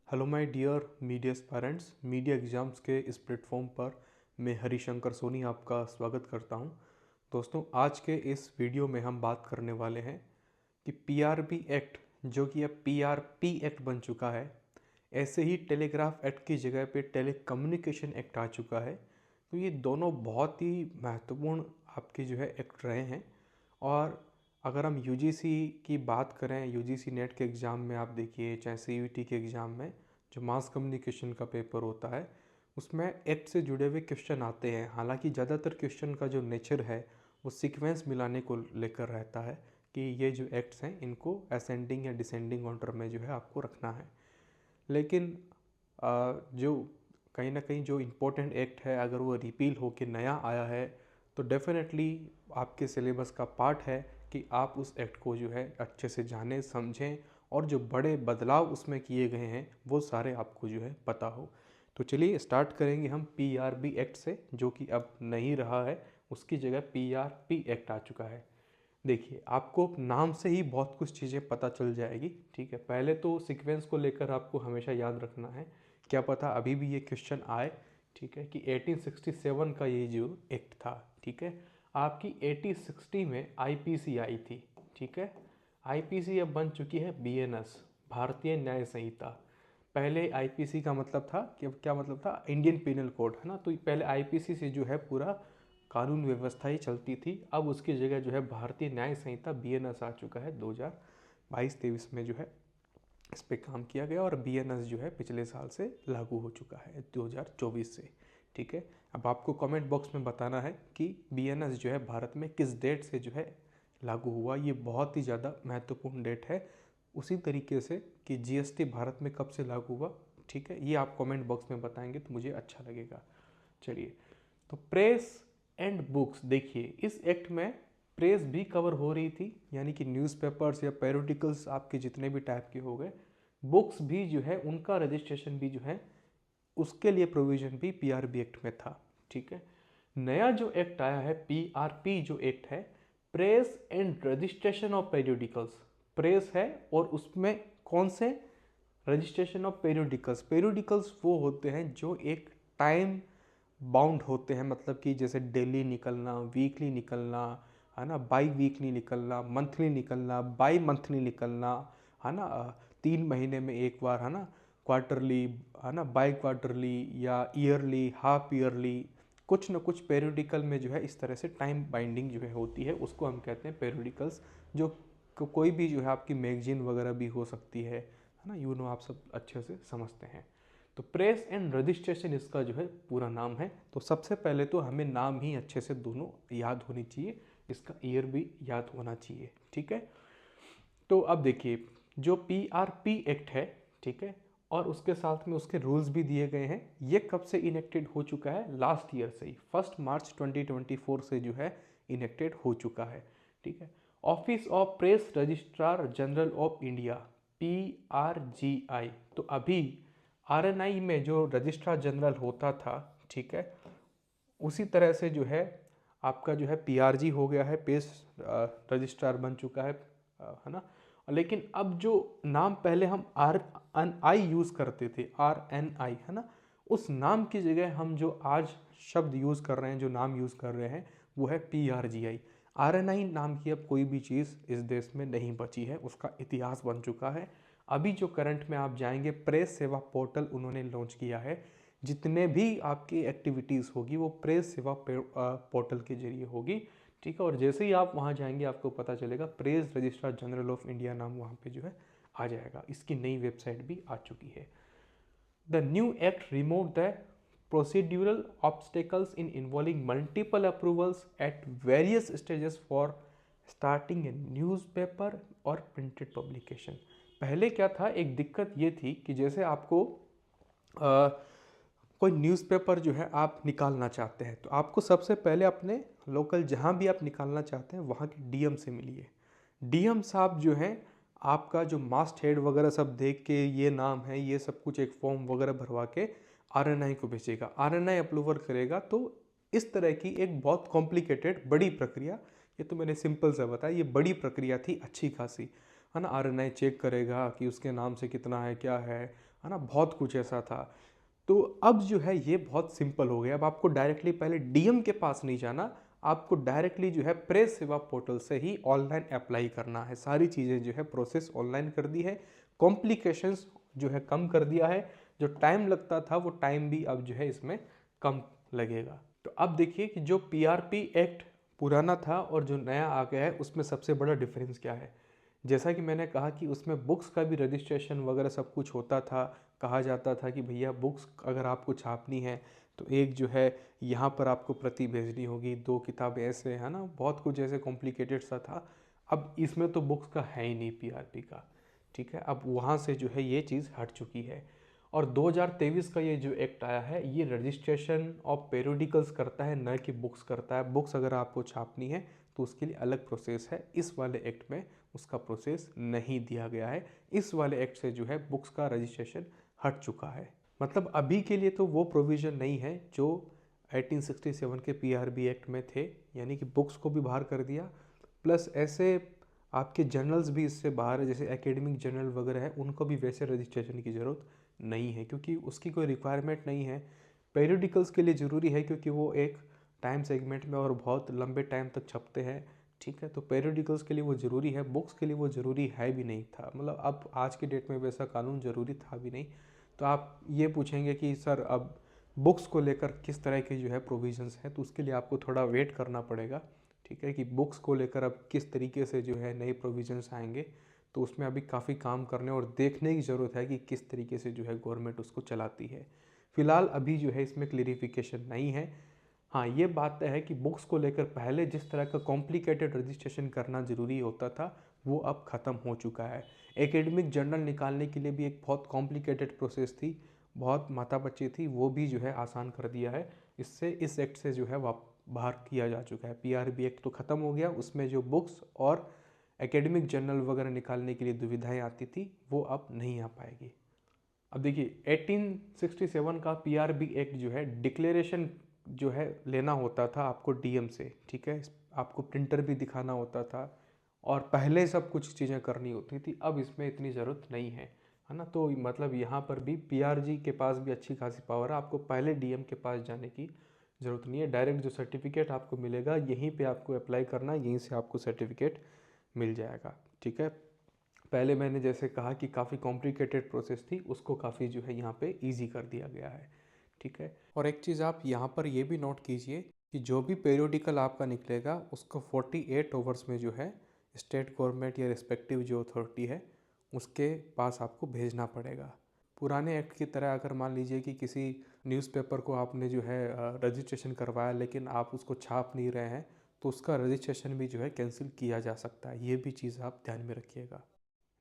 Hello my dear media aspirants. Media exams के इस platform पर मैं हरिशंकर सोनी आपका स्वागत करता हूं। दोस्तों, आज के इस वीडियो में हम बात करने वाले हैं कि पीआरबी एक्ट, जो कि अब पीआरपी एक्ट बन चुका है, ऐसे ही टेलीग्राफ एक्ट की जगह पे टेलीकम्युनिकेशन एक्ट आ चुका है। तो ये दोनों बहुत ही महत्वपूर्ण आपके जो है एक्ट रहे हैं। और अगर हम यूजीसी की बात करें, यूजीसी नेट के एग्ज़ाम में आप देखिए, चाहे सीयूईटी के एग्ज़ाम में जो मास कम्युनिकेशन का पेपर होता है, उसमें एक्ट से जुड़े हुए क्वेश्चन आते हैं। हालांकि ज़्यादातर क्वेश्चन का जो नेचर है वो सीक्वेंस मिलाने को लेकर रहता है कि ये जो एक्ट्स हैं इनको असेंडिंग या डिसेंडिंग ऑर्डर में जो है आपको रखना है। लेकिन जो कहीं ना कहीं जो इम्पोर्टेंट एक्ट है, अगर वो रिपील होकर नया आया है तो डेफिनेटली आपके सिलेबस का पार्ट है कि आप उस एक्ट को जो है अच्छे से जानें, समझें और जो बड़े बदलाव उसमें किए गए हैं वो सारे आपको जो है पता हो। तो चलिए स्टार्ट करेंगे हम पीआरबी एक्ट से, जो कि अब नहीं रहा है, उसकी जगह पीआरपी एक्ट आ चुका है। देखिए, आपको नाम से ही बहुत कुछ चीज़ें पता चल जाएगी। ठीक है, पहले तो सीक्वेंस को लेकर आपको हमेशा याद रखना है, क्या पता अभी भी ये क्वेश्चन आए। ठीक है, कि 1867 का ये जो एक्ट था, ठीक है, आपकी 1860 में आईपीसी आई थी। ठीक है, आईपीसी अब बन चुकी है बीएनएस, भारतीय न्याय संहिता। पहले आईपीसी का मतलब था कि क्या मतलब था, इंडियन पीनल कोड, है ना। तो पहले आईपीसी से जो है पूरा कानून व्यवस्था ही चलती थी। अब उसकी जगह जो है भारतीय न्याय संहिता बीएनएस आ चुका है। 2022-23 में जो है इस पे काम किया गया और बीएनएस जो है पिछले साल से लागू हो चुका है, 2024 से। ठीक है, अब आपको कमेंट बॉक्स में बताना है कि बीएनएस जो है भारत में किस डेट से जो है लागू हुआ। ये बहुत ही ज़्यादा महत्वपूर्ण डेट है। उसी तरीके से कि जीएसटी भारत में कब से लागू हुआ, ठीक है, ये आप कमेंट बॉक्स में बताएंगे तो मुझे अच्छा लगेगा। चलिए, तो प्रेस एंड बुक्स, देखिए इस एक्ट में प्रेस भी कवर हो रही थी, यानी कि न्यूज़पेपर्स या पेरियोडिकल्स आपके जितने भी टाइप के हो गए। बुक्स भी जो है उनका रजिस्ट्रेशन भी जो है उसके लिए प्रोविजन भी पीआरबी एक्ट में था। ठीक है, नया जो एक्ट आया है पीआरपी जो एक्ट है, press and registration of periodicals, press है और उसमें कौन से रजिस्ट्रेशन ऑफ पेरियोडिकल्स। पेरियोडिकल्स वो होते हैं जो एक टाइम बाउंड होते हैं, मतलब कि जैसे डेली निकलना, वीकली निकलना, है ना, बाई वीकली निकलना, मंथली निकलना, बाई मंथली निकलना, है ना, 3 महीने में एक बार, है ना, क्वार्टरली, है ना, बाई क्वार्टरली या ईयरली, हाफ ईयरली, कुछ ना कुछ पेरियोडिकल में जो है इस तरह से टाइम बाइंडिंग जो है होती है, उसको हम कहते हैं पेरियोडिकल्स। जो कोई भी जो है आपकी मैगजीन वगैरह भी हो सकती है ना, आप सब अच्छे से समझते हैं। तो प्रेस एंड रजिस्ट्रेशन इसका जो है पूरा नाम है। तो सबसे पहले तो हमें नाम ही अच्छे से दोनों याद होनी चाहिए, इसका ईयर भी याद होना चाहिए। ठीक है, तो अब देखिए जो पीआरपी एक्ट है, ठीक है, और उसके साथ में उसके रूल्स भी दिए गए हैं। ये कब से इनेक्टेड हो चुका है, लास्ट ईयर से ही, 1 मार्च 2024 से जो है इनेक्टेड हो चुका है। ठीक है, office of press registrar general of India, PRGI. तो अभी आरएनआई में जो रजिस्ट्रार जनरल होता था, ठीक है, उसी तरह से जो है आपका जो है पीआरजी हो गया है, पेस रजिस्ट्रार बन चुका है ना। लेकिन अब जो नाम पहले हम आर एन आई यूज़ करते थे, आर एन आई, है ना, उस नाम की जगह हम जो आज शब्द यूज़ कर रहे हैं, जो नाम यूज़ कर रहे हैं, वो है पीआरजीआई। आरएनआई नाम की अब कोई भी चीज़ इस देश में नहीं बची है, उसका इतिहास बन चुका है। अभी जो करंट में आप जाएंगे, प्रेस सेवा पोर्टल उन्होंने लॉन्च किया है। जितने भी आपकी एक्टिविटीज़ होगी वो प्रेस सेवा पोर्टल के जरिए होगी। ठीक है, और जैसे ही आप वहाँ जाएंगे आपको पता चलेगा press registrar general of India नाम वहाँ पे जो है आ जाएगा। इसकी नई वेबसाइट भी आ चुकी है। The new act remove the procedural obstacles in involving multiple approvals at various stages for starting a newspaper और printed publication। पहले क्या था, एक दिक्कत ये थी कि जैसे आपको कोई न्यूज़पेपर जो है आप निकालना चाहते हैं तो आपको सबसे पहले अपने लोकल जहाँ भी आप निकालना चाहते हैं वहाँ के डीएम से मिलिए। डीएम साहब जो हैं आपका जो मास्ट हेड वगैरह सब देख के, ये नाम है, ये सब कुछ एक फॉर्म वगैरह भरवा के आरएनआई को भेजेगा, आरएनआई अप्रूवल करेगा। तो इस तरह की एक बहुत कॉम्प्लिकेटेड बड़ी प्रक्रिया, ये तो मैंने सिंपल सा बताया, ये बड़ी प्रक्रिया थी अच्छी खासी, है ना। आरएनआई चेक करेगा कि उसके नाम से कितना है, क्या है, है ना, बहुत कुछ ऐसा था। तो अब जो है ये बहुत सिंपल हो गया। अब आपको डायरेक्टली पहले डीएम के पास नहीं जाना, आपको डायरेक्टली जो है प्रेस सेवा पोर्टल से ही ऑनलाइन अप्लाई करना है। सारी चीज़ें जो है प्रोसेस ऑनलाइन कर दी है, कॉम्प्लिकेशंस जो है कम कर दिया है। जो टाइम लगता था वो टाइम भी अब जो है इसमें कम लगेगा। तो अब देखिए कि जो पीआरपी एक्ट पुराना था और जो नया आ गया है उसमें सबसे बड़ा डिफरेंस क्या है। जैसा कि मैंने कहा कि उसमें बुक्स का भी रजिस्ट्रेशन वगैरह सब कुछ होता था। कहा जाता था कि भैया बुक्स अगर आपको छापनी है तो एक जो है यहाँ पर आपको प्रति भेजनी होगी, 2 किताबें ऐसे, है ना, बहुत कुछ ऐसे कॉम्प्लिकेटेड सा था। अब इसमें तो बुक्स का है ही नहीं पीआरपी का, ठीक है। अब वहाँ से जो है ये चीज़ हट चुकी है। और 2023 का ये जो एक्ट आया है ये रजिस्ट्रेशन ऑफ पेरियोडिकल्स करता है, न कि बुक्स करता है। बुक्स अगर आपको छापनी है तो उसके लिए अलग प्रोसेस है। इस वाले एक्ट में उसका प्रोसेस नहीं दिया गया है। इस वाले एक्ट से जो है बुक्स का रजिस्ट्रेशन हट चुका है। मतलब अभी के लिए तो वो प्रोविज़न नहीं है जो 1867 के पीआरबी एक्ट में थे, यानी कि बुक्स को भी बाहर कर दिया, प्लस ऐसे आपके जर्नल्स भी इससे बाहर है, जैसे एकेडमिक जर्नल वगैरह है, उनको भी वैसे रजिस्ट्रेशन की ज़रूरत नहीं है क्योंकि उसकी कोई रिक्वायरमेंट नहीं है। पेरियोडिकल्स के लिए ज़रूरी है क्योंकि वो एक टाइम सेगमेंट में और बहुत लंबे टाइम तक छपते हैं, ठीक है। तो पेरियोडिकल्स के लिए वो ज़रूरी है, बुक्स के लिए वो ज़रूरी है भी नहीं था। मतलब अब आज के डेट में वैसा कानून ज़रूरी था भी नहीं। तो आप ये पूछेंगे कि सर अब बुक्स को लेकर किस तरह के जो है प्रोविजंस हैं, तो उसके लिए आपको थोड़ा वेट करना पड़ेगा, ठीक है, कि बुक्स को लेकर अब किस तरीके से जो है नए प्रोविजंस आएंगे। तो उसमें अभी काफ़ी काम करने और देखने की ज़रूरत है कि किस तरीके से जो है गवर्नमेंट उसको चलाती है। फिलहाल अभी जो है इसमें क्लेरिफिकेशन नहीं है। हाँ, ये बात है कि बुक्स को लेकर पहले जिस तरह का कॉम्प्लिकेटेड रजिस्ट्रेशन करना ज़रूरी होता था वो अब ख़त्म हो चुका है। एकेडमिक जर्नल निकालने के लिए भी एक बहुत कॉम्प्लिकेटेड प्रोसेस थी, बहुत माथापच्ची थी, वो भी जो है आसान कर दिया है। इससे इस एक्ट से जो है बाहर किया जा चुका है। पीआरबी एक्ट तो ख़त्म हो गया, उसमें जो बुक्स और एकेडमिक जर्नल वगैरह निकालने के लिए दुविधाएं आती थी वो अब नहीं आ पाएगी। अब देखिए 1867 का पीआरबी एक्ट जो है डिक्लेरेशन जो है लेना होता था आपको डीएम से, ठीक है। आपको प्रिंटर भी दिखाना होता था और पहले सब कुछ चीज़ें करनी होती थी। अब इसमें इतनी ज़रूरत नहीं है ना। तो मतलब यहाँ पर भी पीआरजी के पास भी अच्छी खासी पावर है, आपको पहले डीएम के पास जाने की ज़रूरत नहीं है। डायरेक्ट जो सर्टिफिकेट आपको मिलेगा यहीं पे आपको अप्लाई करना है, यहीं से आपको सर्टिफिकेट मिल जाएगा, ठीक है। पहले मैंने जैसे कहा कि काफ़ी कॉम्प्लिकेटेड प्रोसेस थी, उसको काफ़ी जो है यहाँ पे इजी कर दिया गया है, ठीक है। और एक चीज़ आप यहाँ पर ये भी नोट कीजिए कि जो भी पेरियोडिकल आपका निकलेगा उसको 48 आवर्स में जो है स्टेट गवर्नमेंट या रिस्पेक्टिव जो अथॉरिटी है उसके पास आपको भेजना पड़ेगा। पुराने एक्ट की तरह अगर मान लीजिए कि किसी न्यूज़पेपर को आपने जो है रजिस्ट्रेशन करवाया लेकिन आप उसको छाप नहीं रहे हैं तो उसका रजिस्ट्रेशन भी जो है कैंसिल किया जा सकता है। ये भी चीज़ आप ध्यान में रखिएगा।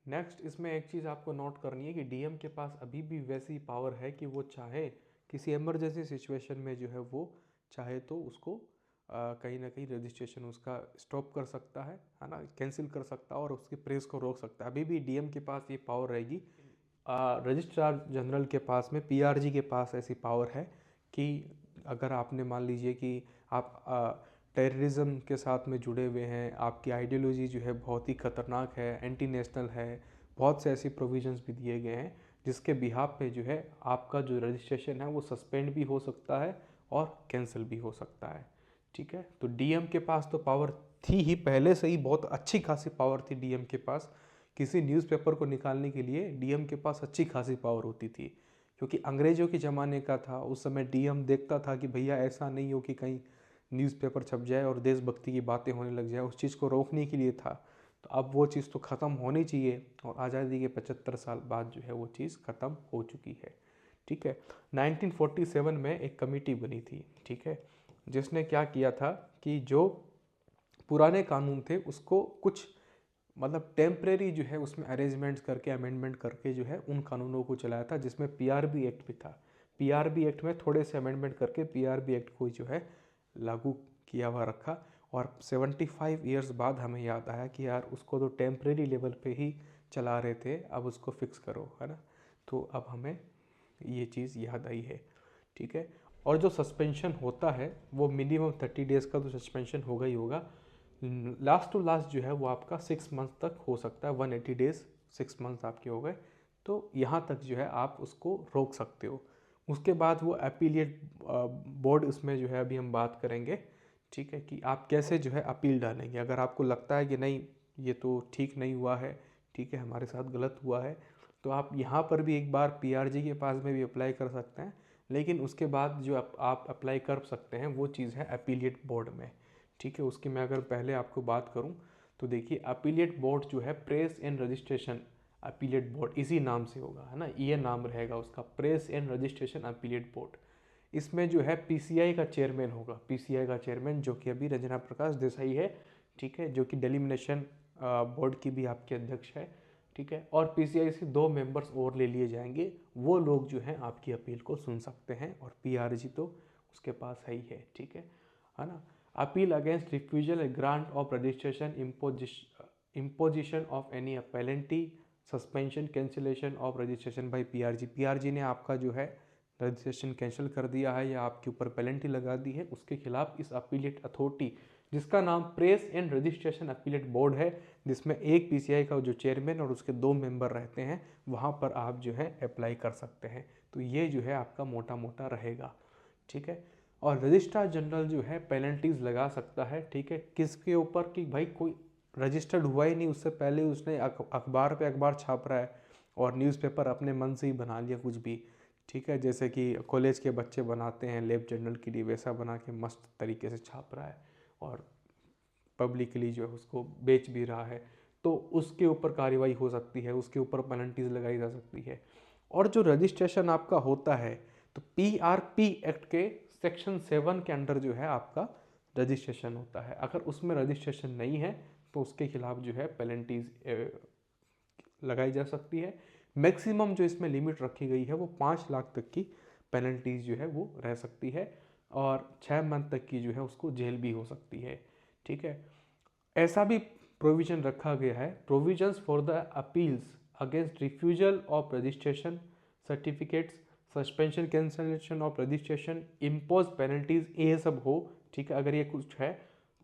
नेक्स्ट इसमें एक चीज़ आपको नोट करनी है कि डीएम के पास अभी भी वैसी पावर है कि वो चाहे किसी इमरजेंसी सिचुएशन में जो है वो चाहे तो उसको कहीं ना कहीं रजिस्ट्रेशन उसका स्टॉप कर सकता है ना, कैंसिल कर सकता है और उसके प्रेस को रोक सकता है। अभी भी डीएम के पास ये पावर रहेगी। रजिस्ट्रार जनरल के पास में, पीआरजी के पास ऐसी पावर है कि अगर आपने मान लीजिए कि आप टेररिज्म के साथ में जुड़े हुए हैं, आपकी आइडियोलॉजी जो है बहुत ही ख़तरनाक है, एंटी नेशनल है, बहुत से ऐसी प्रोविजंस भी दिए गए हैं जिसके बिहाफ पे जो है आपका जो रजिस्ट्रेशन है वो सस्पेंड भी हो सकता है और कैंसिल भी हो सकता है, ठीक है। तो डीएम के पास तो पावर थी ही, पहले से ही बहुत अच्छी खासी पावर थी डीएम के पास। किसी न्यूज़पेपर को निकालने के लिए डीएम के पास अच्छी खासी पावर होती थी क्योंकि अंग्रेज़ों के ज़माने का था। उस समय डीएम देखता था कि भैया ऐसा नहीं हो कि कहीं न्यूज़पेपर छप जाए और देशभक्ति की बातें होने लग जाए, उस चीज़ को रोकने के लिए था। तो अब वो चीज़ तो ख़त्म होनी चाहिए और आज़ादी के 75 साल बाद जो है वो चीज़ ख़त्म हो चुकी है, ठीक है। 1947 में एक कमेटी बनी थी, ठीक है, जिसने क्या किया था कि जो पुराने कानून थे उसको कुछ मतलब टेम्परेरी जो है उसमें अरेंजमेंट्स करके अमेंडमेंट करके जो है उन कानूनों को चलाया था, जिसमें पीआरबी एक्ट भी था। पीआरबी एक्ट में थोड़े से अमेंडमेंट करके पीआरबी एक्ट को जो है लागू किया हुआ रखा। और 75 ईयर्स बाद हमें याद आया कि यार उसको तो टेम्परेरी लेवल पे ही चला रहे थे, अब उसको फिक्स करो, है ना। तो अब हमें ये चीज़ याद आई है, ठीक है। और जो सस्पेंशन होता है वो मिनिमम 30 डेज़ का तो सस्पेंशन होगा ही होगा। लास्ट टू लास्ट जो है वो आपका 6 मंथ तक हो सकता है, 180 डेज़ 6 मंथ आपके हो गए। तो यहाँ तक जो है आप उसको रोक सकते हो। उसके बाद वो अपीलिएट बोर्ड, उसमें जो है अभी हम बात करेंगे, ठीक है, कि आप कैसे जो है अपील डालेंगे। अगर आपको लगता है कि नहीं ये तो ठीक नहीं हुआ है, ठीक है, हमारे साथ गलत हुआ है, तो आप यहाँ पर भी एक बार पीआरजी के पास में भी अप्लाई कर सकते हैं। लेकिन उसके बाद जो आप अप्लाई कर सकते हैं वो चीज़ है अपीलिएट बोर्ड में, ठीक है। उसकी मैं अगर पहले आपको बात करूँ तो देखिए, अपीलिएट बोर्ड जो है press and registration appellate board, इसी नाम से होगा, है ना, ये नाम रहेगा उसका, press and registration appellate board. इसमें जो है पीसीआई का चेयरमैन होगा, पीसीआई का चेयरमैन जो कि अभी रंजना प्रकाश देसाई है, ठीक है, जो कि डेलिमिनेशन बोर्ड की भी आपके अध्यक्ष है, ठीक है। और पीसीआई से 2 मेंबर्स और ले लिए जाएंगे, वो लोग जो हैं आपकी अपील को सुन सकते हैं, और पीआरजी तो उसके पास है ही है, ठीक है ना। Appeal against refusal grant of registration, imposition of any penalty, suspension, cancellation of registration bye PRG. PRG ने आपका जो है रजिस्ट्रेशन कैंसिल कर दिया है या आपके ऊपर पेनल्टी लगा दी है, उसके खिलाफ इस अपीलेट अथॉरिटी, जिसका नाम press and registration appellate board है, जिसमें एक पीसीआई का जो चेयरमैन और उसके 2 मेंबर रहते हैं, वहाँ पर आप जो है अप्लाई कर सकते हैं। तो ये जो है आपका मोटा मोटा रहेगा, ठीक है। और रजिस्ट्रार जनरल जो है पेनल्टीज लगा सकता है, ठीक है, किसके ऊपर, कि भाई कोई रजिस्टर्ड हुआ ही नहीं, उससे पहले उसने अखबार पे अखबार छाप रहा है और न्यूज़पेपर अपने मन से ही बना लिया कुछ भी, ठीक है, जैसे कि कॉलेज के बच्चे बनाते हैं लेब जर्नल के लिए, वैसा बना के मस्त तरीके से छाप रहा है और पब्लिकली जो है उसको बेच भी रहा है, तो उसके ऊपर कार्रवाई हो सकती है, उसके ऊपर पेनल्टीज लगाई जा सकती है। और जो रजिस्ट्रेशन आपका होता है, तो पीआरपी एक्ट के सेक्शन 7 के अंडर जो है आपका रजिस्ट्रेशन होता है। अगर उसमें रजिस्ट्रेशन नहीं है तो उसके खिलाफ जो है पेनल्टीज लगाई जा सकती है। मैक्सिमम जो इसमें लिमिट रखी गई है वो 5 लाख तक की पेनल्टीज जो है वो रह सकती है, और 6 मंथ तक की जो है उसको जेल भी हो सकती है, ठीक है। ऐसा भी प्रोविजन रखा गया है, provisions for the appeals against refusal of registration certificates, suspension, cancellation of registration, impose penalties, ये सब हो, ठीक है। अगर ये कुछ है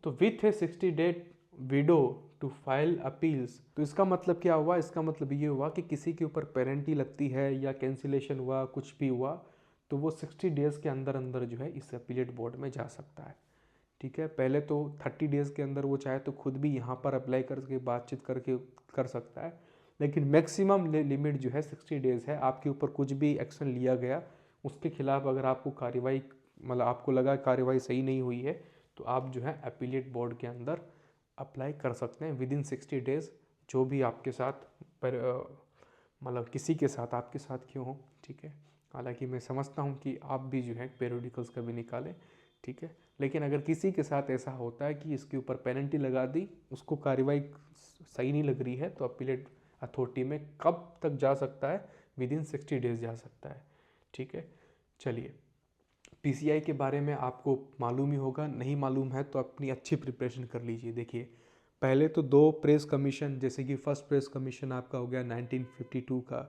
तो with a 60 day window to file appeals. तो इसका मतलब क्या हुआ, इसका मतलब ये हुआ कि किसी के ऊपर पेनल्टी लगती है या कैंसिलेशन हुआ, कुछ भी हुआ, तो वो 60 डेज़ के अंदर अंदर जो है इस अपीलेट बोर्ड में जा सकता है, ठीक है। पहले तो 30 डेज़ के अंदर वो चाहे तो खुद भी यहाँ पर अप्लाई करके बातचीत करके कर सकता है, लेकिन मैक्सिमम लिमिट जो है 60 डेज़ है। आपके ऊपर कुछ भी एक्शन लिया गया, उसके खिलाफ अगर आपको कार्रवाई, मतलब आपको लगा कार्रवाई सही नहीं हुई है, तो आप जो है अपीलेट बोर्ड के अंदर अप्लाई कर सकते हैं विदिन 60 डेज़। जो भी आपके साथ पर मतलब किसी के साथ, आपके साथ क्यों हो, ठीक है। हालांकि मैं समझता हूँ कि आप भी जो है पेरियोडिकल्स कभी निकालें, ठीक है, लेकिन अगर किसी के साथ ऐसा होता है कि इसके ऊपर पेनल्टी लगा दी, उसको कार्रवाई सही नहीं लग रही है, तो अपीलेट अथॉरिटी में कब तक जा सकता है, विदिन 60 डेज जा सकता है, ठीक है। चलिए, पीसीआई के बारे में आपको मालूम ही होगा, नहीं मालूम है तो अपनी अच्छी प्रिपरेशन कर लीजिए। देखिए, पहले तो 2 प्रेस कमीशन, जैसे कि फर्स्ट प्रेस कमीशन आपका हो गया 1952 का,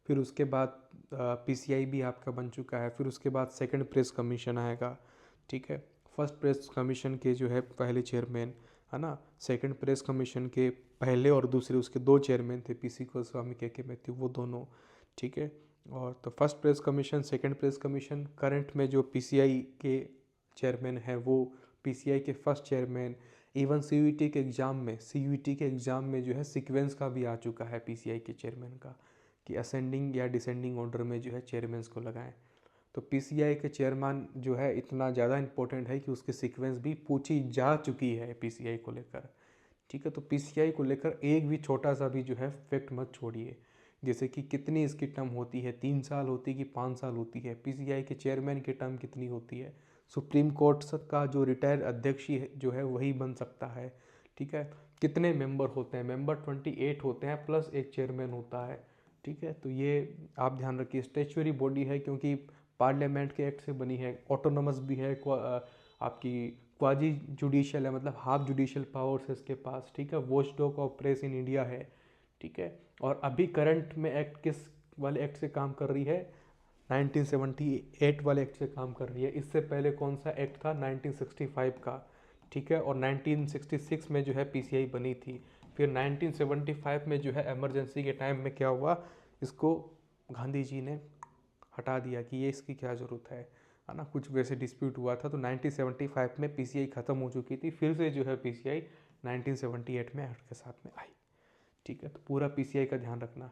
फिर उसके बाद पीसीआई भी आपका बन चुका है, फिर उसके बाद सेकंड प्रेस कमीशन आएगा, ठीक है। फर्स्ट प्रेस कमीशन के जो है पहले चेयरमैन, है ना, सेकंड प्रेस कमीशन के पहले और दूसरे उसके 2 चेयरमैन थे, पीसी गोस्वामी, के मैथ्यू, वो दोनों, ठीक है। और तो first press commission, second press commission, current में जो पीसीआई के चेयरमैन है वो पीसीआई के फर्स्ट चेयरमैन। इवन सीयूईटी के एग्ज़ाम में, जो है सीक्वेंस का भी आ चुका है पीसीआई के चेयरमैन का, कि असेंडिंग या डिसेंडिंग ऑर्डर में जो है चेयरमैन्स को लगाएं। तो पीसीआई के चेयरमैन जो है इतना ज़्यादा इंपॉर्टेंट है कि उसकी सीक्वेंस भी पूछी जा चुकी है पीसीआई को लेकर, ठीक है। तो पीसीआई को लेकर एक भी छोटा सा भी जो है फैक्ट मत छोड़िए, जैसे कि कितनी इसकी टर्म होती है, 3 साल होती है कि 5 साल होती है, पीसीआई के चेयरमैन की टर्म कितनी होती है, सुप्रीम कोर्ट का जो रिटायर्ड अध्यक्ष जो है वही बन सकता है, ठीक है। कितने मेंबर होते हैं, मेंबर 28 होते हैं प्लस एक चेयरमैन होता है, ठीक है। तो ये आप ध्यान रखिए, स्टैच्यूरी बॉडी है क्योंकि पार्लियामेंट के एक्ट से बनी है, ऑटोनोमस भी है, आपकी क्वाजी जुडिशियल है, मतलब हाफ जुडिशियल पावर्स है इसके पास, ठीक है। Watchdog of press in India है, ठीक है। और अभी करंट में एक्ट किस वाले एक्ट से काम कर रही है, 1978 वाले एक्ट से काम कर रही है। इससे पहले कौन सा एक्ट था, 1965 का, ठीक है। और 1966 में जो है पीसीआई बनी थी। फिर 1975 में जो है इमरजेंसी के टाइम में क्या हुआ, इसको गांधी जी ने हटा दिया कि ये इसकी क्या ज़रूरत है ना। कुछ वैसे डिस्प्यूट हुआ था, तो 1975 में पीसीआई ख़त्म हो चुकी थी, फिर से जो है पीसीआई 1978 में एक्ट के साथ में आई। ठीक है, तो पूरा पीसीआई का ध्यान रखना।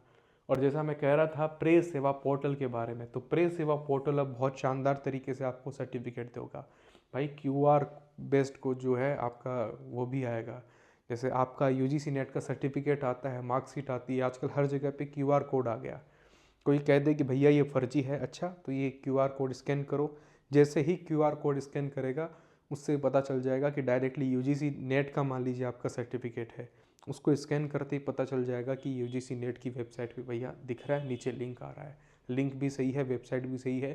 और जैसा मैं कह रहा था प्रेस सेवा पोर्टल के बारे में, तो प्रेस सेवा पोर्टल अब बहुत शानदार तरीके से आपको सर्टिफिकेट देगा भाई। क्यूआर बेस्ड को जो है आपका वो भी आएगा, जैसे आपका यूजीसी नेट का सर्टिफिकेट आता है, मार्कशीट आती है, आजकल हर जगह पे क्यूआर कोड आ गया। कोई कह दे कि भैया ये फर्जी है, अच्छा तो ये क्यूआर कोड स्कैन करो। जैसे ही क्यूआर कोड स्कैन करेगा उससे पता चल जाएगा कि डायरेक्टली यूजीसी नेट का मान लीजिए आपका सर्टिफिकेट है, उसको स्कैन करते ही पता चल जाएगा कि यूजीसी नेट की वेबसाइट पे भैया दिख रहा है, नीचे लिंक आ रहा है, लिंक भी सही है, वेबसाइट भी सही है।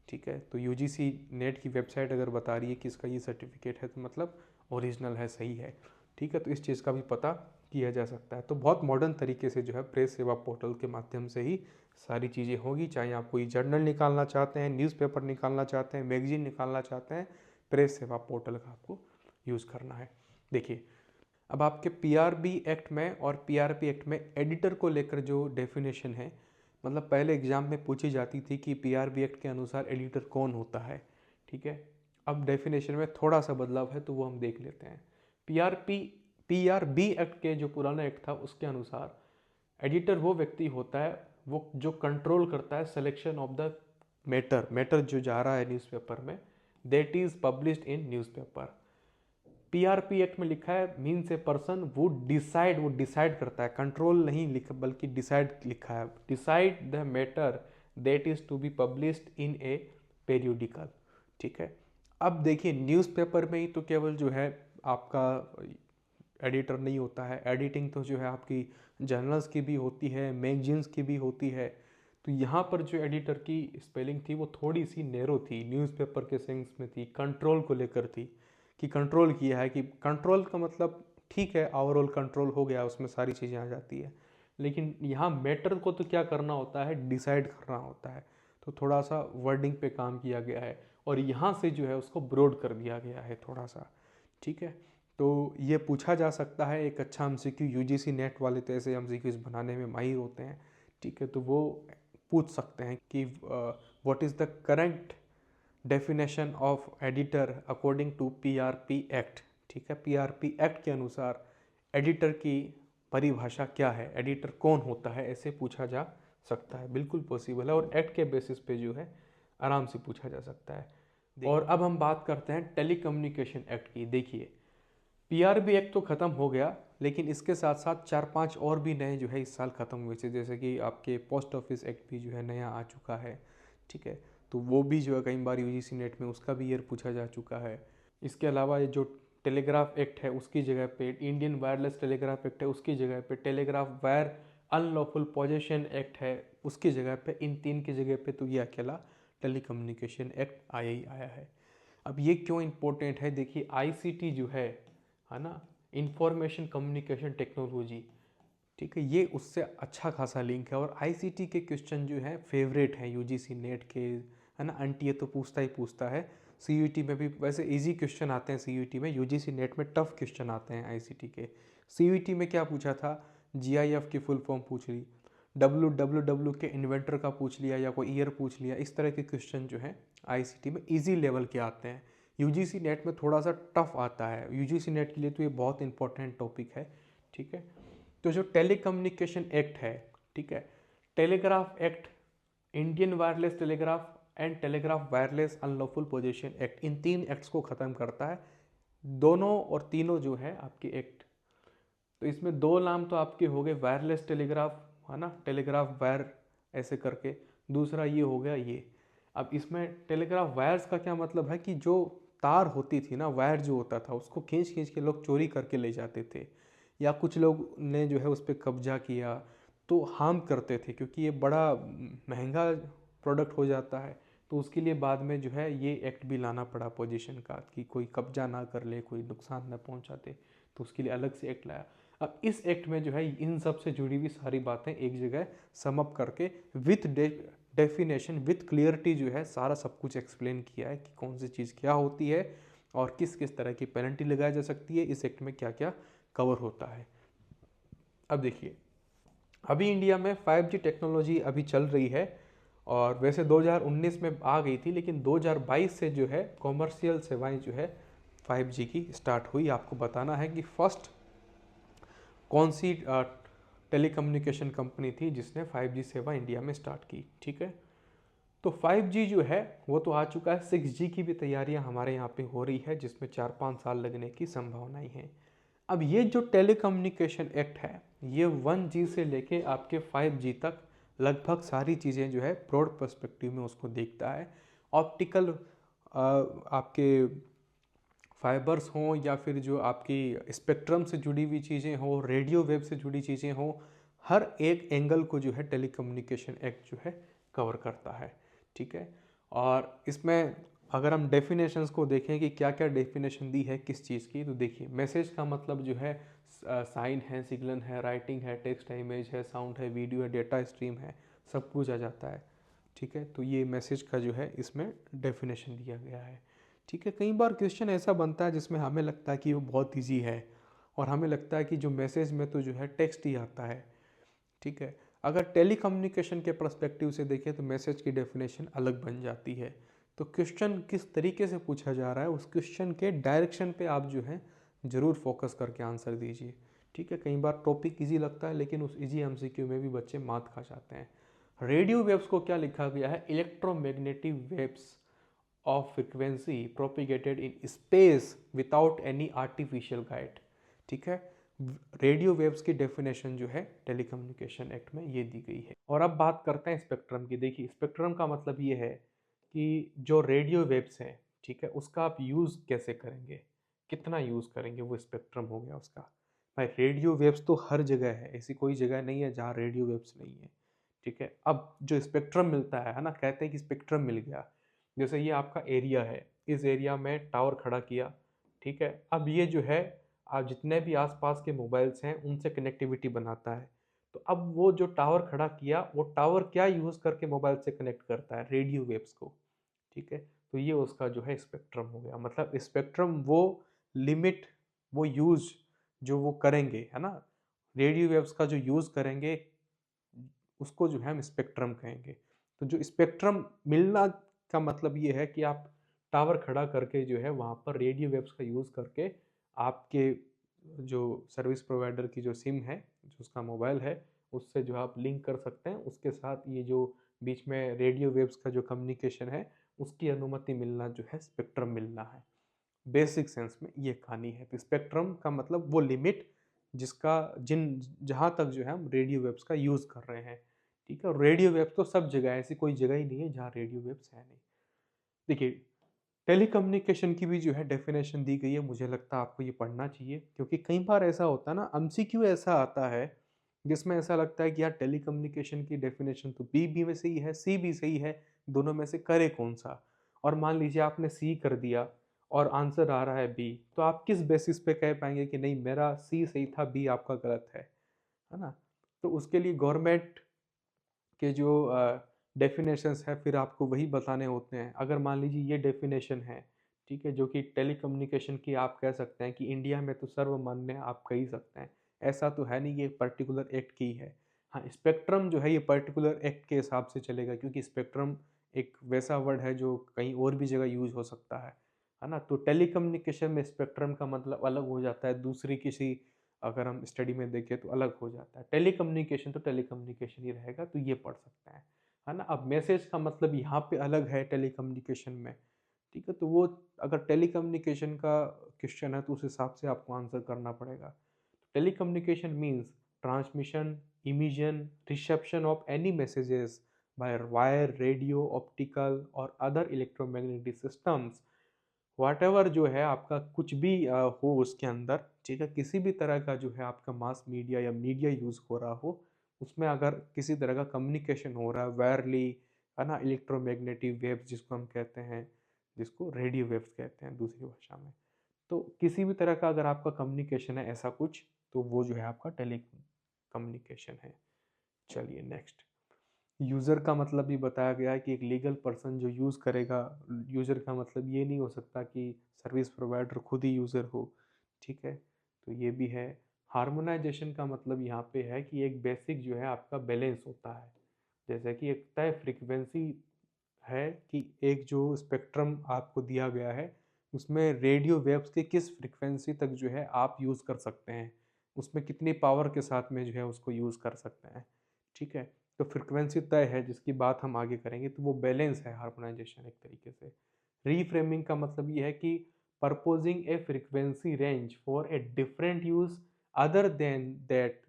ठीक है, तो यूजीसी नेट की वेबसाइट अगर बता रही है कि इसका ये सर्टिफिकेट है तो मतलब ओरिजिनल है, सही है। ठीक है, तो इस चीज़ का भी पता किया जा सकता है। तो बहुत मॉडर्न तरीके से जो है प्रेस सेवा पोर्टल के माध्यम से ही सारी चीज़ें होगी। चाहे आप कोई जर्नल निकालना चाहते हैं, न्यूज़पेपर निकालना चाहते हैं, मैगजीन निकालना चाहते हैं, प्रेस सेवा पोर्टल का आपको यूज़ करना है। देखिए, अब आपके पीआरबी एक्ट में और पीआरपी एक्ट में एडिटर को लेकर जो डेफिनेशन है, मतलब पहले एग्जाम में पूछी जाती थी कि पीआरबी एक्ट के अनुसार एडिटर कौन होता है। ठीक है, अब डेफिनेशन में थोड़ा सा बदलाव है, तो वो हम देख लेते हैं। पीआरबी एक्ट के जो पुराना एक्ट था उसके अनुसार एडिटर वो व्यक्ति होता है वो जो कंट्रोल करता है सिलेक्शन ऑफ द मैटर जो जा रहा है न्यूज़पेपर में, that is published in newspaper. PRP act में लिखा है मीन्स ए पर्सन वो डिसाइड करता है, कंट्रोल नहीं लिखा बल्कि डिसाइड लिखा है, decide the matter that is to be published in a periodical. ठीक है, अब देखिए न्यूज़पेपर में ही तो केवल जो है आपका एडिटर नहीं होता है, एडिटिंग तो जो है आपकी जर्नल्स की भी होती है, मैगजीन्स की भी होती है। तो यहाँ पर जो एडिटर की स्पेलिंग थी वो थोड़ी सी नैरो थी, न्यूज़पेपर के सेंस में थी, कंट्रोल को लेकर थी कि कंट्रोल किया है, कि कंट्रोल का मतलब ठीक है ओवरऑल कंट्रोल हो गया, उसमें सारी चीज़ें आ जाती है। लेकिन यहाँ मैटर को तो क्या करना होता है, डिसाइड करना होता है। तो थोड़ा सा वर्डिंग पे काम किया गया है और यहाँ से जो है उसको ब्रॉड कर दिया गया है थोड़ा सा। ठीक है, तो ये पूछा जा सकता है एक अच्छा एमसीक्यू, यूजीसी नेट वाले तो ऐसे एमसीक्यूज बनाने में माहिर होते हैं। ठीक है, तो वो पूछ सकते हैं कि what is the current definition of editor according to PRP act. ठीक है, पीआरपी एक्ट के अनुसार एडिटर की परिभाषा क्या है, एडिटर कौन होता है, ऐसे पूछा जा सकता है, बिल्कुल पॉसिबल है और एक्ट के बेसिस पे जो है आराम से पूछा जा सकता है। और अब हम बात करते हैं टेलीकम्युनिकेशन एक्ट की। देखिए, पीआरबी एक्ट तो ख़त्म हो गया, लेकिन इसके साथ साथ 4-5 और भी नए जो है इस साल ख़त्म हुए थे, जैसे कि आपके पोस्ट ऑफिस एक्ट भी जो है नया आ चुका है। ठीक है, तो वो भी जो है कई बार यूजीसी नेट में उसका भी ईयर पूछा जा चुका है। इसके अलावा ये जो टेलीग्राफ एक्ट है उसकी जगह पे इंडियन वायरलेस टेलीग्राफ एक्ट है, उसकी जगह पे telegraph wire unlawful possession act है, उसकी जगह पे इन तीन की जगह पे तो ये अकेला टेलीकम्युनिकेशन एक्ट आया ही आया है। अब ये क्यों इम्पोर्टेंट है, देखिए आईसीटी जो है ना, इंफॉर्मेशन कम्युनिकेशन टेक्नोलॉजी। ठीक है, ये उससे अच्छा खासा लिंक है और आईसीटी के क्वेश्चन जो है फेवरेट हैं यूजीसी नेट के, है ना। एनटीए तो पूछता ही पूछता है, सीयूईटी में भी वैसे इजी क्वेश्चन आते हैं सीयूईटी में, यूजीसी नेट में टफ क्वेश्चन आते हैं आईसीटी के। सीयूईटी में क्या पूछा था, जीआईएफ की फुल फॉर्म पूछ ली, डब्ल्यू के इन्वेंटर का पूछ लिया या कोई ईयर पूछ लिया, इस तरह के क्वेश्चन जो है आईसीटी में इजी लेवल के आते हैं। यूजीसी नेट में थोड़ा सा टफ आता है, यूजीसी नेट के लिए तो ये बहुत इंपॉर्टेंट टॉपिक है। ठीक है, तो जो टेलीकम्युनिकेशन एक्ट है, ठीक है, telegraph act, Indian wireless telegraph and telegraph wireless unlawful position act, इन तीन एक्ट्स को ख़त्म करता है। दोनों और तीनों जो है आपके एक्ट, तो इसमें दो नाम तो आपके हो गए, वायरलेस टेलीग्राफ, है ना, टेलीग्राफ वायर ऐसे करके, दूसरा ये हो गया ये। अब इसमें टेलीग्राफ वायर्स का क्या मतलब है कि जो तार होती थी ना, वायर जो होता था उसको खींच खींच के लोग चोरी करके ले जाते थे, या कुछ लोग ने जो है उस पर कब्जा किया तो हार्म करते थे, क्योंकि ये बड़ा महंगा प्रोडक्ट हो जाता है। तो उसके लिए बाद में जो है ये एक्ट भी लाना पड़ा पोजीशन का, कि कोई कब्जा ना कर ले, कोई नुकसान ना पहुंचाते, तो उसके लिए अलग से एक्ट लाया। अब इस एक्ट में जो है इन सब से जुड़ी हुई सारी बातें एक जगह समअप करके विथ डेफिनेशन विथ क्लियरिटी जो है सारा सब कुछ एक्सप्लेन किया है कि कौन सी चीज़ क्या होती है और किस किस तरह की पेनल्टी लगाई जा सकती है, इस एक्ट में क्या क्या कवर होता है। अब देखिए, अभी इंडिया में 5G टेक्नोलॉजी अभी चल रही है, और वैसे 2019 में आ गई थी, लेकिन 2022 से जो है कॉमर्शियल सेवाएं जो है 5G की स्टार्ट हुई। आपको बताना है कि फर्स्ट कौन सी टेलीकम्युनिकेशन कंपनी थी जिसने 5G सेवा इंडिया में स्टार्ट की। ठीक है, तो 5G जो है वो तो आ चुका है, 6G की भी तैयारियां हमारे यहाँ पे हो रही है, जिसमें 4-5 साल लगने की संभावनाएं हैं। अब ये जो टेलीकम्युनिकेशन एक्ट है, ये 1G से लेके आपके 5G तक लगभग सारी चीज़ें जो है ब्रॉड पर्सपेक्टिव में उसको देखता है। ऑप्टिकल आपके फाइबर्स हों, या फिर जो आपकी स्पेक्ट्रम से जुड़ी हुई चीज़ें हों, रेडियो वेव से जुड़ी चीज़ें हों, हर एक एंगल को जो है टेलीकम्युनिकेशन एक्ट जो है कवर करता है। ठीक है, और इसमें अगर हम डेफिनेशंस को देखें कि क्या क्या डेफिनेशन दी है किस चीज़ की, तो देखिए, मैसेज का मतलब जो है साइन है, सिग्नल है, राइटिंग है, टेक्स्ट है, इमेज है, साउंड है, वीडियो है, डेटा स्ट्रीम है, सब कुछ आ जाता है। ठीक है, तो ये मैसेज का जो है इसमें डेफिनेशन दिया गया है। ठीक है, कई बार क्वेश्चन ऐसा बनता है जिसमें हमें लगता है कि वो बहुत इजी है, और हमें लगता है कि जो मैसेज में तो जो है टेक्स्ट ही आता है। ठीक है, अगर टेलीकम्युनिकेशन के पर्सपेक्टिव से देखें तो मैसेज की डेफिनेशन अलग बन जाती है। तो क्वेश्चन किस तरीके से पूछा जा रहा है, उस क्वेश्चन के डायरेक्शन पे आप जो है ज़रूर फोकस करके आंसर दीजिए। ठीक है, कई बार टॉपिक इजी लगता है, लेकिन उस इजी एमसीक्यू में भी बच्चे मात खा जाते हैं। रेडियो वेव्स को क्या लिखा गया है, electromagnetic waves of frequency propagated in space without any artificial guide। ठीक है, रेडियो वेव्स की डेफिनेशन जो है टेलीकम्युनिकेशन एक्ट में ये दी गई है। और अब बात करते हैं स्पेक्ट्रम की। देखिए, स्पेक्ट्रम का मतलब ये है कि जो रेडियो वेव्स हैं, ठीक है, उसका आप यूज़ कैसे करेंगे, कितना यूज़ करेंगे, वो स्पेक्ट्रम हो गया उसका। भाई, रेडियो वेव्स तो हर जगह है, ऐसी कोई जगह नहीं है जहाँ रेडियो वेव्स नहीं है। ठीक है, अब जो स्पेक्ट्रम मिलता है ना, कहते हैं कि स्पेक्ट्रम मिल गया। जैसे ये आपका एरिया है, इस एरिया में टावर खड़ा किया। ठीक है, अब ये जो है आप जितने भी आसपास के मोबाइल्स हैं उनसे कनेक्टिविटी बनाता है। तो अब वो जो टावर खड़ा किया, वो टावर क्या यूज़ करके मोबाइल से कनेक्ट करता है, रेडियो वेव्स को। ठीक है, तो ये उसका जो है स्पेक्ट्रम हो गया। मतलब स्पेक्ट्रम वो लिमिट, वो यूज जो वो करेंगे, है ना, रेडियो वेव्स का जो यूज़ करेंगे, उसको जो है हम स्पेक्ट्रम कहेंगे। तो जो स्पेक्ट्रम मिलना का मतलब ये है कि आप टावर खड़ा करके जो है वहाँ पर रेडियो वेव्स का यूज़ करके आपके जो सर्विस प्रोवाइडर की जो सिम है, जो उसका मोबाइल है, उससे जो आप लिंक कर सकते हैं। उसके साथ ये जो बीच में रेडियो वेव्स का जो कम्युनिकेशन है, उसकी अनुमति मिलना जो है स्पेक्ट्रम मिलना है। बेसिक सेंस में ये कहानी है। तो स्पेक्ट्रम का मतलब वो लिमिट जिसका जिन जहाँ तक जो है हम रेडियो वेव्स का यूज़ कर रहे हैं। ठीक है, और रेडियो वेव्स तो सब जगह है, ऐसी कोई जगह ही नहीं है जहाँ रेडियो वेव्स है नहीं। देखिए, टेलीकम्युनिकेशन की भी जो है डेफिनेशन दी गई है, मुझे लगता है आपको ये पढ़ना चाहिए, क्योंकि कई बार ऐसा होता है ना, एमसीक्यू ऐसा आता है जिसमें ऐसा लगता है कि यार टेलीकम्युनिकेशन की डेफिनेशन तो बी भी में सही है, सी भी सही है, दोनों में से करे कौन सा। और मान लीजिए आपने सी कर दिया और आंसर आ रहा है बी, तो आप किस बेसिस पे कह पाएंगे कि नहीं, मेरा सी सही था, बी आपका गलत है ना। तो उसके लिए गवर्नमेंट के जो डेफिनेशंस है, फिर आपको वही बताने होते हैं। अगर मान लीजिए ये डेफिनेशन है, ठीक है, जो कि टेलीकम्युनिकेशन की, आप कह सकते हैं कि इंडिया में तो सर्वमान्य आप कह ही सकते हैं। ऐसा तो है नहीं कि एक पर्टिकुलर एक्ट की है। हाँ, स्पेक्ट्रम जो है ये पर्टिकुलर एक्ट के हिसाब से चलेगा, क्योंकि स्पेक्ट्रम एक वैसा वर्ड है जो कहीं और भी जगह यूज हो सकता है ना। तो टेलीकम्युनिकेशन में स्पेक्ट्रम का मतलब अलग हो जाता है, दूसरी किसी अगर हम स्टडी में देखें तो अलग हो जाता है। टेलीकम्युनिकेशन तो टेलीकम्युनिकेशन ही रहेगा, तो ये पढ़ सकते हैं, है ना। अब मैसेज का मतलब यहाँ पे अलग है टेलीकम्युनिकेशन में। ठीक है, तो वो अगर टेलीकम्युनिकेशन का क्वेश्चन है तो उस हिसाब से आपको आंसर करना पड़ेगा। Telecommunication means transmission, emission, reception of any messages by wire, radio, optical और अदर इलेक्ट्रोमैग्नेटिक सिस्टम्स, व्हाटएवर जो है आपका कुछ भी हो उसके अंदर। ठीक है, किसी भी तरह का जो है आपका मास मीडिया या मीडिया यूज़ हो रहा हो, उसमें अगर किसी तरह का कम्युनिकेशन हो रहा है वायरली, है ना, इलेक्ट्रोमैग्नेटिक वेव्स जिसको हम कहते हैं, जिसको रेडियो वेव्स कहते हैं दूसरी भाषा में, तो किसी भी तरह का अगर आपका कम्युनिकेशन है ऐसा कुछ, तो वो जो है आपका टेली कम्युनिकेशन है। चलिए नेक्स्ट। यूज़र का मतलब भी बताया गया है कि एक लीगल पर्सन जो यूज़ करेगा। यूज़र का मतलब ये नहीं हो सकता कि सर्विस प्रोवाइडर खुद ही यूज़र हो। ठीक है, तो ये भी है। हार्मोनाइजेशन का मतलब यहाँ पे है कि एक बेसिक जो है आपका बैलेंस होता है। जैसे कि एक तय फ्रीक्वेंसी है कि एक जो स्पेक्ट्रम आपको दिया गया है उसमें रेडियो वेव्स के किस फ्रीक्वेंसी तक जो है आप यूज़ कर सकते हैं, उसमें कितनी पावर के साथ में जो है उसको यूज़ कर सकते हैं। ठीक है, तो फ्रीक्वेंसी तय है जिसकी बात हम आगे करेंगे, तो वो बैलेंस है हार्मोनाइजेशन एक तरीके से। रीफ्रेमिंग का मतलब ये है कि proposing A frequency range for a different use other than that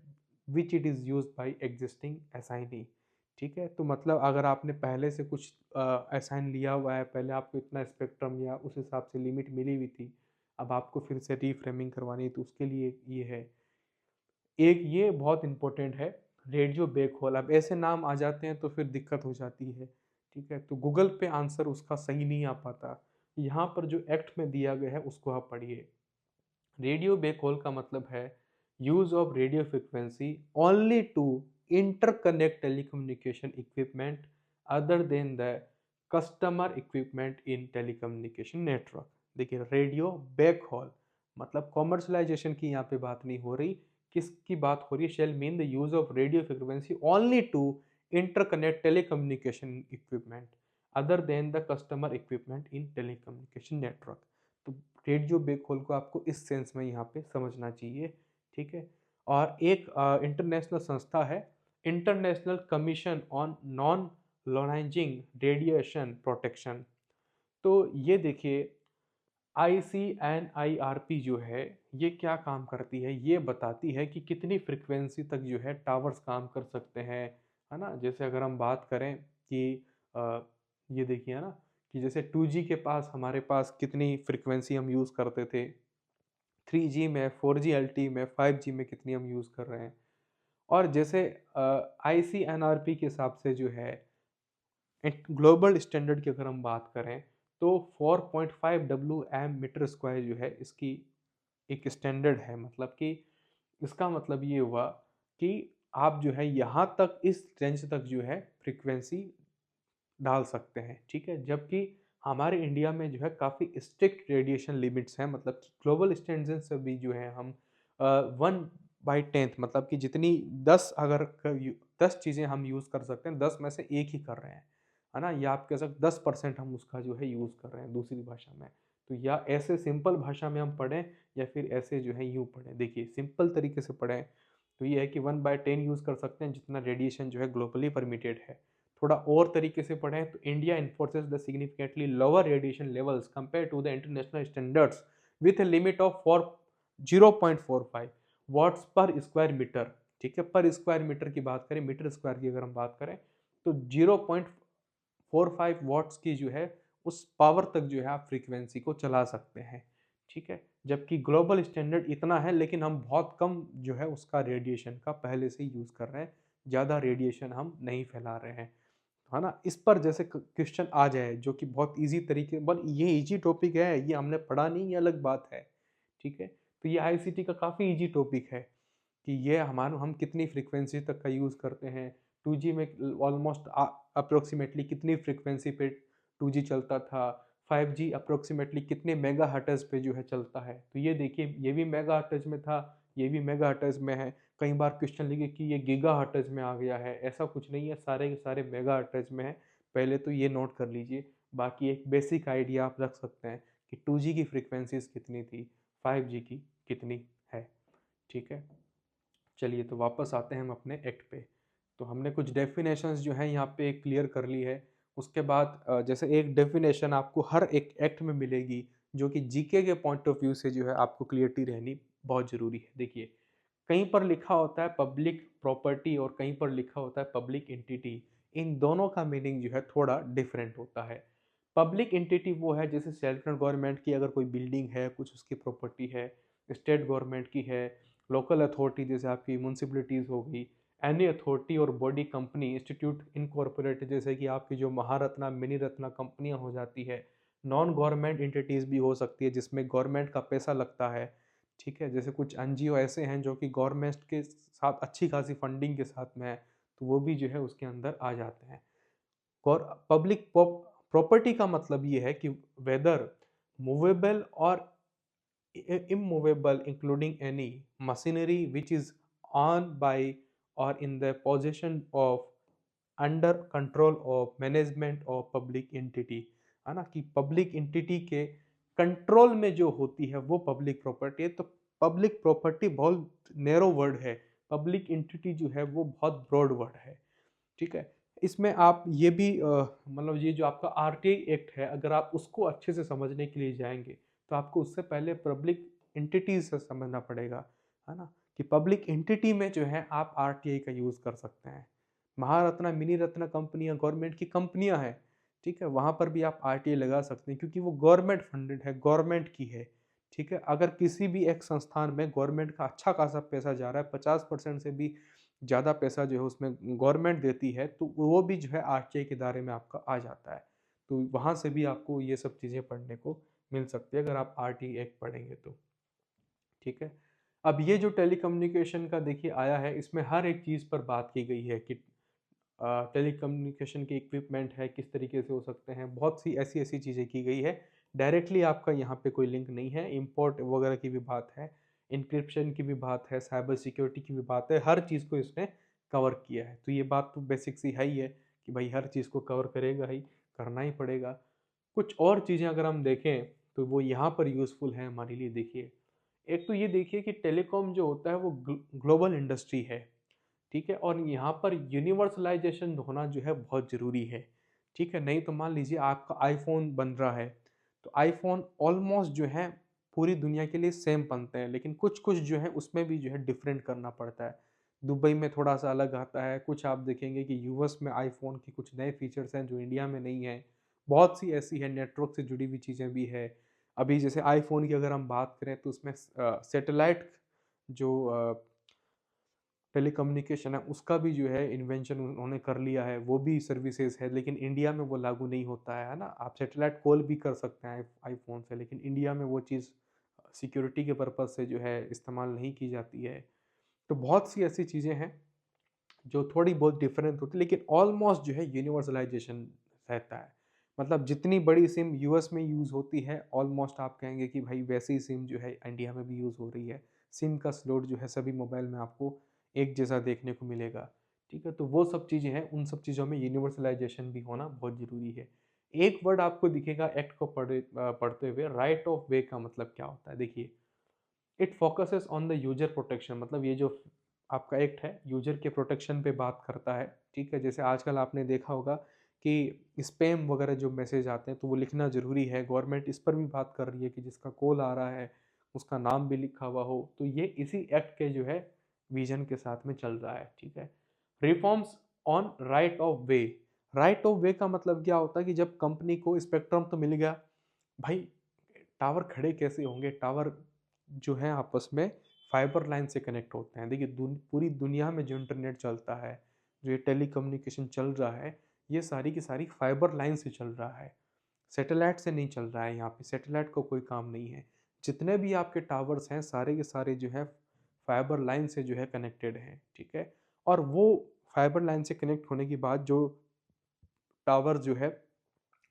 which it is use by existing assignee. ठीक है, तो मतलब अगर आपने पहले से कुछ असाइन लिया हुआ है, पहले आपको इतना स्पेक्ट्रम या उस हिसाब से लिमिट मिली हुई थी, अब आपको फिर से रीफ्रेमिंग करवानी है, तो उसके लिए ये है। एक ये बहुत इंपॉर्टेंट है, रेडियो बैक होल। अब ऐसे नाम आ जाते हैं तो फिर दिक्कत हो जाती है। ठीक है, तो गूगल पे आंसर उसका सही नहीं आ पाता। यहाँ पर जो एक्ट में दिया गया है उसको आप पढ़िए। रेडियो बैकहोल का मतलब है use of radio frequency only to interconnect telecommunication equipment other than the customer equipment in telecommunication network. देखिए, रेडियो बैकहोल मतलब कॉमर्शलाइजेशन की यहाँ पे बात नहीं हो रही। किसकी बात हो रही है? Shall mean the use of radio frequency only to interconnect telecommunication equipment other than the customer equipment in telecommunication network. तो रेडियो बैकहोल को आपको इस सेंस में यहाँ पे समझना चाहिए। ठीक है, और एक इंटरनेशनल संस्था है, international commission on non ionizing radiation protection. तो ये देखिए, ICNIRP जो है ये क्या काम करती है, ये बताती है कि कितनी फ्रिक्वेंसी तक जो है टावर्स काम कर सकते हैं, है ना। जैसे अगर हम बात करें कि अ, ये देखिए ना, कि जैसे 2G के पास हमारे पास कितनी फ्रिक्वेंसी हम यूज़ करते थे, 3G में, 4G LTE में, 5G में कितनी हम यूज़ कर रहे हैं। और जैसे ICNRP के हिसाब से जो है एक ग्लोबल स्टैंडर्ड की अगर हम बात करें तो 4.5 WM मीटर स्क्वायर जो है इसकी एक स्टैंडर्ड है। मतलब कि इसका मतलब ये हुआ कि आप जो है यहाँ तक इस रेंज तक जो है फ्रीक्वेंसी डाल सकते हैं। ठीक है, जबकि हमारे इंडिया में जो है काफ़ी स्ट्रिक्ट रेडिएशन लिमिट्स हैं। मतलब कि ग्लोबल स्टैंडर्ड से भी जो है हम 1/10 मतलब कि जितनी 10 अगर 10 चीज़ें हम यूज़ कर सकते हैं, 10 में से एक ही कर रहे हैं, है ना। या आप कह सकते 10% हम उसका जो है यूज़ कर रहे हैं दूसरी भाषा में। तो या ऐसे सिंपल भाषा में हम पढ़ें या फिर ऐसे जो है यूँ पढ़ें। देखिए, सिंपल तरीके से पढ़ें तो ये है कि 1/10 यूज़ कर सकते हैं जितना रेडिएशन जो है ग्लोबली परमिटेड है। थोड़ा और तरीके से पढ़ें तो India enforces the significantly lower radiation levels compare to the international standards with a limit of 0.45 watts per square metre. ठीक है, पर स्क्वायर मीटर की बात करें, मीटर स्क्वायर की अगर हम बात करें तो 0.45 वॉट्स की जो है उस पावर तक जो है आप फ्रीक्वेंसी को चला सकते हैं। ठीक है, जबकि ग्लोबल स्टैंडर्ड इतना है, लेकिन हम बहुत कम जो है उसका रेडिएशन का पहले से यूज़ कर रहे हैं, ज़्यादा रेडिएशन हम नहीं फैला रहे हैं, है ना। इस पर जैसे क्वेश्चन आ जाए जो कि बहुत इजी तरीके, बट ये इजी टॉपिक है, ये हमने पढ़ा नहीं, ये अलग बात है। ठीक है, तो ये ICT का काफ़ी इजी टॉपिक है कि ये हमारा हम कितनी फ्रीक्वेंसी तक का यूज़ करते हैं। 2G में ऑलमोस्ट अप्रोक्सीमेटली कितनी फ्रीक्वेंसी पे 2G चलता था, 5G अप्रोक्सीमेटली कितने मेगा हर्ट्ज पे जो है चलता है। तो ये देखिए, ये भी मेगा हर्ट्ज में था, ये भी मेगा हर्ट्ज में है। कई बार क्वेश्चन लिखे कि ये गीगा हर्ट्ज में आ गया है, ऐसा कुछ नहीं है, सारे के सारे मेगा हर्ट्ज में है। पहले तो ये नोट कर लीजिए। बाकी एक बेसिक आइडिया आप रख सकते हैं कि 2G की फ्रीक्वेंसीज कितनी थी, 5G की कितनी है। ठीक है, चलिए तो वापस आते हैं हम अपने एक्ट पे। तो हमने कुछ डेफिनेशंस जो है यहाँ पे क्लियर कर ली है। उसके बाद जैसे एक डेफिनेशन आपको हर एक एक्ट में मिलेगी जो कि जीके के पॉइंट ऑफ व्यू से जो है आपको क्लियरिटी रहनी बहुत ज़रूरी है। देखिए, कहीं पर लिखा होता है पब्लिक प्रॉपर्टी और कहीं पर लिखा होता है पब्लिक एंटिटी। इन दोनों का मीनिंग जो है थोड़ा डिफरेंट होता है। पब्लिक एंटिटी वो है जैसे सेंट्रल गवर्नमेंट की अगर कोई बिल्डिंग है, कुछ उसकी प्रॉपर्टी है, स्टेट गवर्नमेंट की है, लोकल अथॉरिटी जैसे आपकी म्यूनसिपलिटीज़ हो गई, एनी अथॉरिटी और बॉडी कंपनी इंस्टीट्यूट इनकॉर्पोरेटेड जैसे कि आपकी जो महारत्ना मिनी रत्ना कंपनियां हो जाती है। नॉन गवर्नमेंट एंटिटीज़ भी हो सकती है जिसमें गवर्नमेंट का पैसा लगता है। ठीक है, जैसे कुछ NGO ऐसे हैं जो कि गवर्नमेंट के साथ अच्छी खासी फंडिंग के साथ में है, तो वो भी जो है उसके अंदर आ जाते हैं। और पब्लिक प्रॉपर्टी का मतलब ये है कि वेदर मूवेबल और immovable including any machinery which is owned by or in the possession of under control of management of public entity, है ना, कि पब्लिक एंटिटी के कंट्रोल में जो होती है वो पब्लिक प्रॉपर्टी है। तो पब्लिक प्रॉपर्टी बहुत नैरो वर्ड है, पब्लिक एंटिटी जो है वो बहुत ब्रॉड वर्ड है। ठीक है, इसमें आप ये भी मतलब ये जो आपका आरटीआई एक्ट है, अगर आप उसको अच्छे से समझने के लिए जाएंगे तो आपको उससे पहले पब्लिक एंटिटी से समझना पड़ेगा, है ना, कि पब्लिक एंटिटी में जो है आप आरटीआई का यूज कर सकते हैं। महारत्ना मिनी रत्ना कंपनियां गवर्नमेंट की कंपनियां हैं, ठीक है, वहां पर भी आप आरटीआई लगा सकते हैं क्योंकि वो गवर्नमेंट फंडेड है, गवर्नमेंट की है। ठीक है, अगर किसी भी एक संस्थान में गवर्नमेंट का अच्छा खासा पैसा जा रहा है, 50% से भी ज़्यादा पैसा जो है उसमें गवर्नमेंट देती है, तो वो भी जो है आरटीआई के दायरे में आपका आ जाता है। तो वहाँ से भी आपको ये सब चीज़ें पढ़ने को मिल सकती है अगर आप आरटीआई एक्ट पढ़ेंगे तो। ठीक है, अब ये जो टेलीकम्युनिकेशन का देखिए आया है, इसमें हर एक चीज़ पर बात की गई है कि टेलीकम्युनिकेशन के इक्विपमेंट है किस तरीके से हो सकते हैं, बहुत सी ऐसी ऐसी चीज़ें की गई है। डायरेक्टली आपका यहाँ पे कोई लिंक नहीं है, इंपोर्ट वगैरह की भी बात है, इंक्रिप्शन की भी बात है, साइबर सिक्योरिटी की भी बात है, हर चीज़ को इसने कवर किया है। तो ये बात तो बेसिक सी है ही है कि भाई हर चीज़ को कवर करेगा ही, करना ही पड़ेगा। कुछ और चीज़ें अगर हम देखें तो वो यहाँ पर यूज़फुल है हमारे लिए। देखिए, एक तो ये देखिए कि टेलीकॉम जो होता है वो ग्लोबल इंडस्ट्री है, ठीक है, और यहाँ पर यूनिवर्सलाइजेशन होना जो है बहुत ज़रूरी है। ठीक है, नहीं तो मान लीजिए आपका आईफोन बन रहा है, तो आईफोन ऑलमोस्ट जो है पूरी दुनिया के लिए सेम बनते हैं, लेकिन कुछ कुछ जो है उसमें भी जो है डिफरेंट करना पड़ता है। दुबई में थोड़ा सा अलग आता है, कुछ आप देखेंगे कि यूएस में आईफोन की कुछ नए फीचर्स हैं जो इंडिया में नहीं है। बहुत सी ऐसी है, नेटवर्क से जुड़ी हुई चीज़ें भी है। अभी जैसे आईफोन की अगर हम बात करें तो उसमें सैटेलाइट जो टेलीकम्युनिकेशन है उसका भी जो है इन्वेंशन उन्होंने कर लिया है, वो भी सर्विसेज है, लेकिन इंडिया में वो लागू नहीं होता है ना। आप सैटेलाइट कॉल भी कर सकते हैं आईफोन से, लेकिन इंडिया में वो चीज़ सिक्योरिटी के पर्पज़ से जो है इस्तेमाल नहीं की जाती है। तो बहुत सी ऐसी चीज़ें हैं जो थोड़ी बहुत डिफरेंट होती है, लेकिन ऑलमोस्ट जो है यूनिवर्सलाइजेशन रहता है। मतलब जितनी बड़ी सिम यूएस में यूज़ होती है, ऑलमोस्ट आप कहेंगे कि भाई वैसी ही सिम जो है इंडिया में भी यूज़ हो रही है। सिम का स्लॉट जो है सभी मोबाइल में आपको एक जैसा देखने को मिलेगा। ठीक है, तो वो सब चीज़ें हैं, उन सब चीज़ों में यूनिवर्सलाइजेशन भी होना बहुत ज़रूरी है। एक वर्ड आपको दिखेगा एक्ट को पढ़ते हुए, राइट ऑफ वे का मतलब क्या होता है? देखिए, it focuses on the user protection, मतलब ये जो आपका एक्ट है यूजर के प्रोटेक्शन पे बात करता है। ठीक है, जैसे आजकल आपने देखा होगा कि स्पैम वगैरह जो मैसेज आते हैं तो वो लिखना ज़रूरी है। गवर्नमेंट इस पर भी बात कर रही है कि जिसका कॉल आ रहा है उसका नाम भी लिखा हुआ हो, तो ये इसी एक्ट के जो है विजन के साथ में चल रहा है। ठीक है, reforms on right of way. Right of वे का मतलब क्या होता है कि जब कंपनी को स्पेक्ट्रम तो मिल गया, भाई टावर खड़े कैसे होंगे? टावर जो है आपस में फाइबर लाइन से कनेक्ट होते हैं। देखिए पूरी दुनिया में जो इंटरनेट चलता है, जो ये टेलीकम्युनिकेशन चल रहा है, ये सारी की सारी फाइबर लाइन से चल रहा है, सैटेलाइट से नहीं चल रहा है। यहाँ पे सैटेलाइट को कोई काम नहीं है। जितने भी आपके टावर्स हैं सारे के सारे जो है फाइबर लाइन से जो है कनेक्टेड हैं। ठीक है, और वो फाइबर लाइन से कनेक्ट होने के बाद जो टावर जो है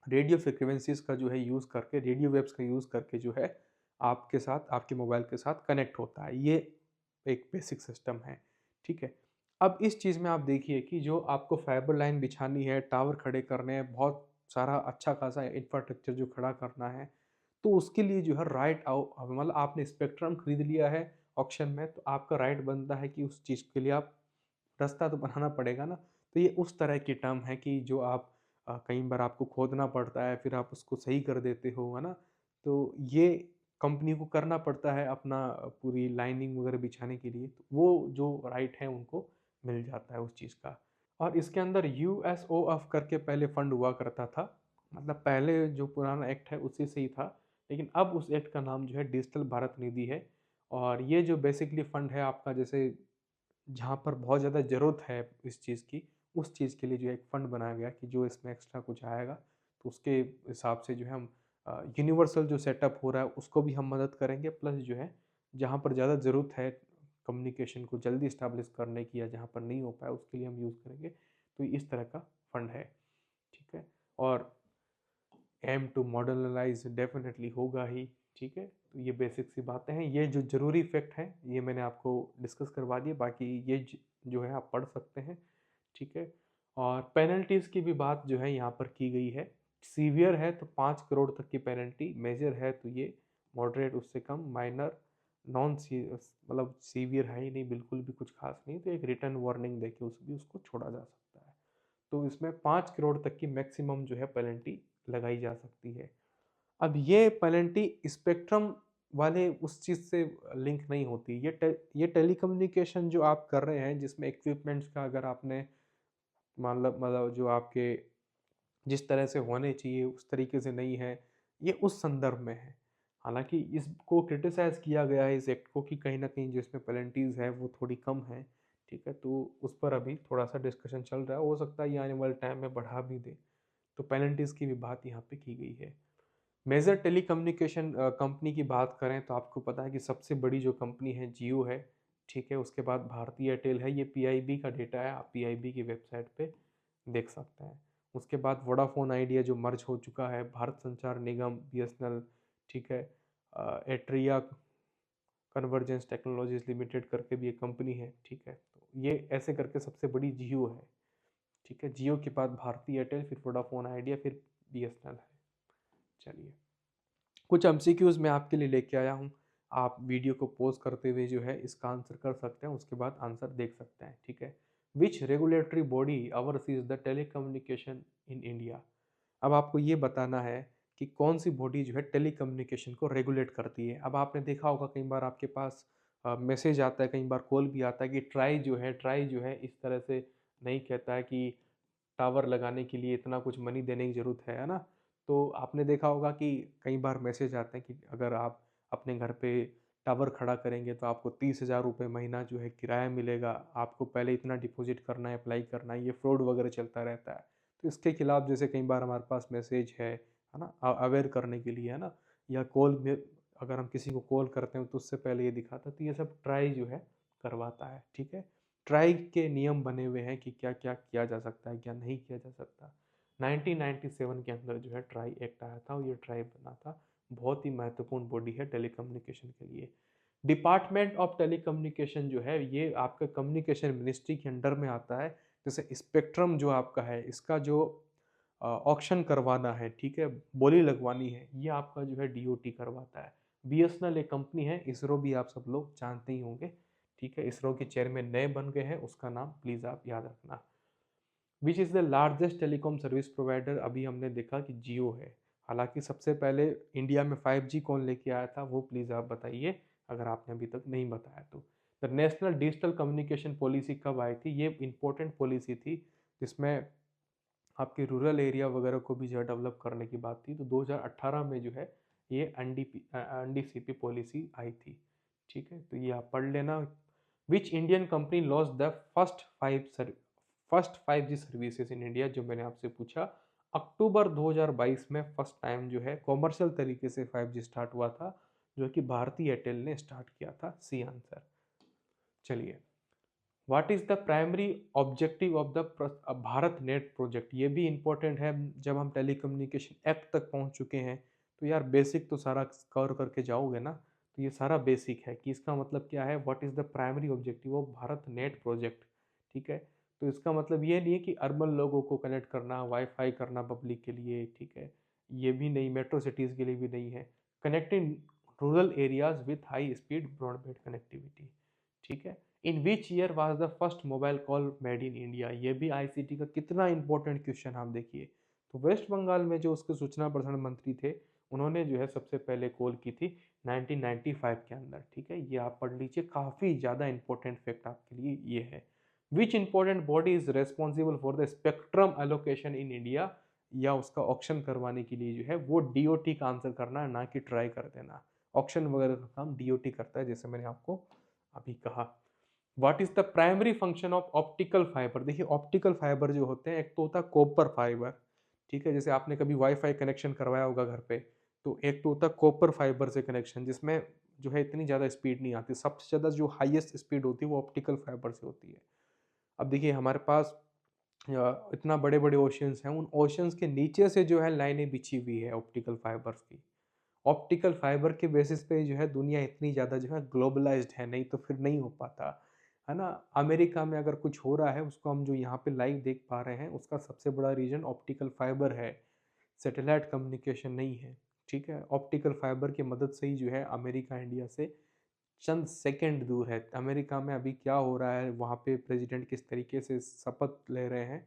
रेडियो फ्रिक्वेंसीज का जो है यूज़ करके, रेडियो वेव्स का यूज़ करके जो है आपके साथ, आपके मोबाइल के साथ कनेक्ट होता है। ये एक बेसिक सिस्टम है। ठीक है, अब इस चीज़ में आप देखिए कि जो आपको फाइबर लाइन बिछानी है, टावर खड़े करने हैं, बहुत सारा अच्छा खासा इंफ्रास्ट्रक्चर जो खड़ा करना है, तो उसके लिए जो है राइट मतलब आपने स्पेक्ट्रम खरीद लिया है ऑक्शन में, तो आपका राइट बनता है कि उस चीज़ के लिए आप रास्ता तो बनाना पड़ेगा ना। तो ये उस तरह की टर्म है कि जो आप कई बार आपको खोदना पड़ता है, फिर आप उसको सही कर देते हो, है ना? तो ये कंपनी को करना पड़ता है अपना पूरी लाइनिंग वगैरह बिछाने के लिए, तो वो जो राइट है उनको मिल जाता है उस चीज़ का। और इसके अंदर यूएसओएफ करके पहले फंड हुआ करता था, मतलब पहले जो पुराना एक्ट है उसी से ही था, लेकिन अब उस एक्ट का नाम जो है डिजिटल भारत निधि है। और ये जो बेसिकली फंड है आपका, जैसे जहाँ पर बहुत ज़्यादा ज़रूरत है इस चीज़ की, उस चीज़ के लिए जो है एक फ़ंड बनाया गया कि जो इसमें एक्स्ट्रा कुछ आएगा तो उसके हिसाब से जो है हम यूनिवर्सल जो सेटअप हो रहा है उसको भी हम मदद करेंगे, प्लस जो है जहाँ पर ज़्यादा ज़रूरत है कम्युनिकेशन को जल्दी इस्टेब्लिश करने की, या जहाँ पर नहीं हो पाया उसके लिए हम यूज़ करेंगे। तो इस तरह का फ़ंड है। ठीक है, और एम टू मॉडर्नलाइज डेफिनेटली होगा ही, ठीक है, तो ये बेसिक सी बातें हैं। ये जो ज़रूरी फैक्ट हैं ये मैंने आपको डिस्कस करवा दिए, बाकी ये जो है आप पढ़ सकते हैं। ठीक है, और पेनल्टीज़ की भी बात जो है यहाँ पर की गई है। सीवियर है तो 5 करोड़ तक की पेनल्टी, मेजर है तो ये, मॉडरेट उससे कम, माइनर, नॉन सी मतलब सीवियर है ही नहीं, बिल्कुल भी कुछ खास नहीं, तो एक रिटर्न वार्निंग देके उसको छोड़ा जा सकता है। तो इसमें 5 करोड़ तक की मैक्सिमम जो है पेनल्टी लगाई जा सकती है। अब ये पेनल्टी स्पेक्ट्रम वाले उस चीज़ से लिंक नहीं होती। ये टेलीकम्युनिकेशन जो आप कर रहे हैं जिसमें इक्विपमेंट्स का अगर आपने मतलब जो आपके जिस तरह से होने चाहिए उस तरीके से नहीं है, ये उस संदर्भ में है। हालाँकि इसको क्रिटिसाइज़ किया गया है इस एक्ट को कि कहीं न कहीं जो इसमें पेनल्टीज़ है वो थोड़ी कम है, ठीक है? तो उस पर अभी थोड़ा-सा डिस्कशन चल रहा है, हो सकता है ये आने वाले टाइम में बढ़ा भी दें। तो पेनल्टीज़ की भी बात यहाँ पे की गई है। मेजर टेलीकम्युनिकेशन कंपनी की बात करें तो आपको पता है कि सबसे बड़ी जो कंपनी है जियो है, ठीक है? उसके बाद भारती एयरटेल है, ये पीआईबी का डेटा है, आप पीआईबी की वेबसाइट पे देख सकते हैं। उसके बाद वोडाफ़ोन आइडिया जो मर्ज हो चुका है, भारत संचार निगम, बीएसएनएल, ठीक है? एट्रिया कन्वर्जेंस टेक्नोलॉजीज़ लिमिटेड करके भी एक कंपनी है, ठीक है? तो ये ऐसे करके सबसे बड़ी जियो है, ठीक है? जियो के बाद भारती एयरटेल, फिर वोडाफ़ोन आइडिया, फिर बीएसएनएल है। चलिए। कुछ एमसीक्यूज़ मैं आपके लिए लेके आया हूँ। आप वीडियो को पॉज़ करते हुए जो है इसका आंसर कर सकते हैं, उसके बाद आंसर देख सकते हैं, ठीक है? Which regulatory body overseas the telecommunication in India? अब आपको ये बताना है कि कौन सी बॉडी जो है टेलीकम्युनिकेशन को रेगुलेट करती है। अब आपने देखा होगा कई बार आपके पास मैसेज आता है, कई बार कॉल भी आता है कि ट्राई जो है इस तरह से नहीं कहता है कि टावर लगाने के लिए इतना कुछ मनी देने की ज़रूरत है ना? तो आपने देखा होगा कि कई बार मैसेज आते हैं कि अगर आप अपने घर पे टावर खड़ा करेंगे तो आपको 30,000 रुपये महीना जो है किराया मिलेगा, आपको पहले इतना डिपॉज़िट करना है, अप्लाई करना है, ये फ्रॉड वगैरह चलता रहता है। तो इसके खिलाफ जैसे कई बार हमारे पास मैसेज है ना? अवेयर करने के लिए, है ना? या कॉल में अगर हम किसी को कॉल करते हैं तो उससे पहले ये दिखाता है, तो ये सब ट्राई जो है करवाता है, ठीक है? ट्राई के नियम बने हुए हैं कि क्या-क्या किया जा सकता है, क्या नहीं किया जा सकता। 1997 के अंदर जो है ट्राई एक्ट आया था और ये ट्राई बना था। बहुत ही महत्वपूर्ण बॉडी है टेलीकम्युनिकेशन के लिए। डिपार्टमेंट ऑफ टेलीकम्युनिकेशन जो है ये आपका कम्युनिकेशन मिनिस्ट्री के अंडर में आता है। जैसे स्पेक्ट्रम जो आपका है इसका जो ऑक्शन करवाना है, ठीक है? बोली लगवानी है, ये आपका जो है डीओटी करवाता है। बीएसएनएल एक कंपनी है, इसरो भी आप सब लोग जानते ही होंगे, ठीक है? इसरो के चेयरमैन नए बन गए हैं, उसका नाम प्लीज़ आप याद रखना। Which is the largest telecom service provider? अभी हमने देखा कि जियो है। हालाँकि सबसे पहले इंडिया में 5G कौन लेके आया था वो प्लीज़ आप बताइए, अगर आपने अभी तक नहीं बताया तो। The national digital communication policy कब आई थी? ये इम्पोर्टेंट पॉलिसी थी जिसमें आपके रूरल एरिया वगैरह को भी जो है डेवलप करने की बात थी। तो 2018 में जो है ये एनडीसीपी पॉलिसी आई थी, ठीक है? तो ये आप पढ़ लेना। Which Indian company launch the first 5G services in India? जो मैंने आपसे पूछा, अक्टूबर 2022 में फर्स्ट टाइम जो है कॉमर्शियल तरीके से 5G स्टार्ट हुआ था, जो कि भारती एयरटेल ने स्टार्ट किया था। C answer. चलिए, what is the primary objective of the Bharat net project? ये भी इंपॉर्टेंट है। जब हम टेलीकम्युनिकेशन एक्ट तक पहुंच चुके हैं तो यार बेसिक तो सारा कवर करके जाओगे ना, तो ये सारा बेसिक है कि इसका मतलब क्या है। What is the primary objective of Bharat net project, ठीक है? तो इसका मतलब ये नहीं है कि अर्बन लोगों को कनेक्ट करना, वाईफाई करना पब्लिक के लिए, ठीक है? ये भी नहीं, मेट्रो सिटीज़ के लिए भी नहीं है। Connecting rural areas with high speed broadband connectivity, ठीक है? In which year was the first mobile call made in India? ये भी आईसीटी का कितना इंपॉर्टेंट क्वेश्चन आप देखिए। तो वेस्ट बंगाल में जो उसके सूचना प्रसारण मंत्री थे, उन्होंने जो है सबसे पहले कॉल की थी 1995 के अंदर, ठीक है? ये आप पढ़ लीजिए, काफ़ी ज़्यादा इंपॉर्टेंट फैक्ट आपके लिए ये है। Which important body is responsible for the spectrum allocation in India? या उसका ऑक्शन करवाने के लिए जो है वो डीओटी का आंसर करना है, ना कि ट्राई कर देना। ऑक्शन वगैरह का काम डीओटी करता है, जैसे मैंने आपको अभी कहा। What is the primary function of optical fibre? देखिए, ऑप्टिकल फाइबर जो होते हैं, एक तो होता है कॉपर फाइबर, ठीक है? जैसे आपने कभी वाईफाई कनेक्शन करवाया होगा घर पे, तो एक तो होता है कॉपर फाइबर से कनेक्शन, जिसमें जो है इतनी ज़्यादा स्पीड नहीं आती। सबसे ज़्यादा जो हाईएस्ट स्पीड होती है वो ऑप्टिकल फाइबर से होती है। अब देखिए हमारे पास इतना बड़े बड़े ओशियंस हैं, उन ओशियंस के नीचे से जो है लाइनें बिछी हुई है ऑप्टिकल फाइबर्स की, ऑप्टिकल फाइबर के बेसिस पे जो है दुनिया इतनी ज़्यादा जो है ग्लोबलाइज्ड है, नहीं तो फिर नहीं हो पाता, है ना। अमेरिका में अगर कुछ हो रहा है उसको हम जो यहाँ पे लाइव देख पा रहे हैं, उसका सबसे बड़ा रीजन ऑप्टिकल फाइबर है, सैटेलाइट कम्युनिकेशन नहीं है। ठीक है, ऑप्टिकल फाइबर की मदद से ही जो है अमेरिका इंडिया से चंद सेकंड दूर है। अमेरिका में अभी क्या हो रहा है, वहाँ पे प्रेसिडेंट किस तरीके से शपथ ले रहे हैं,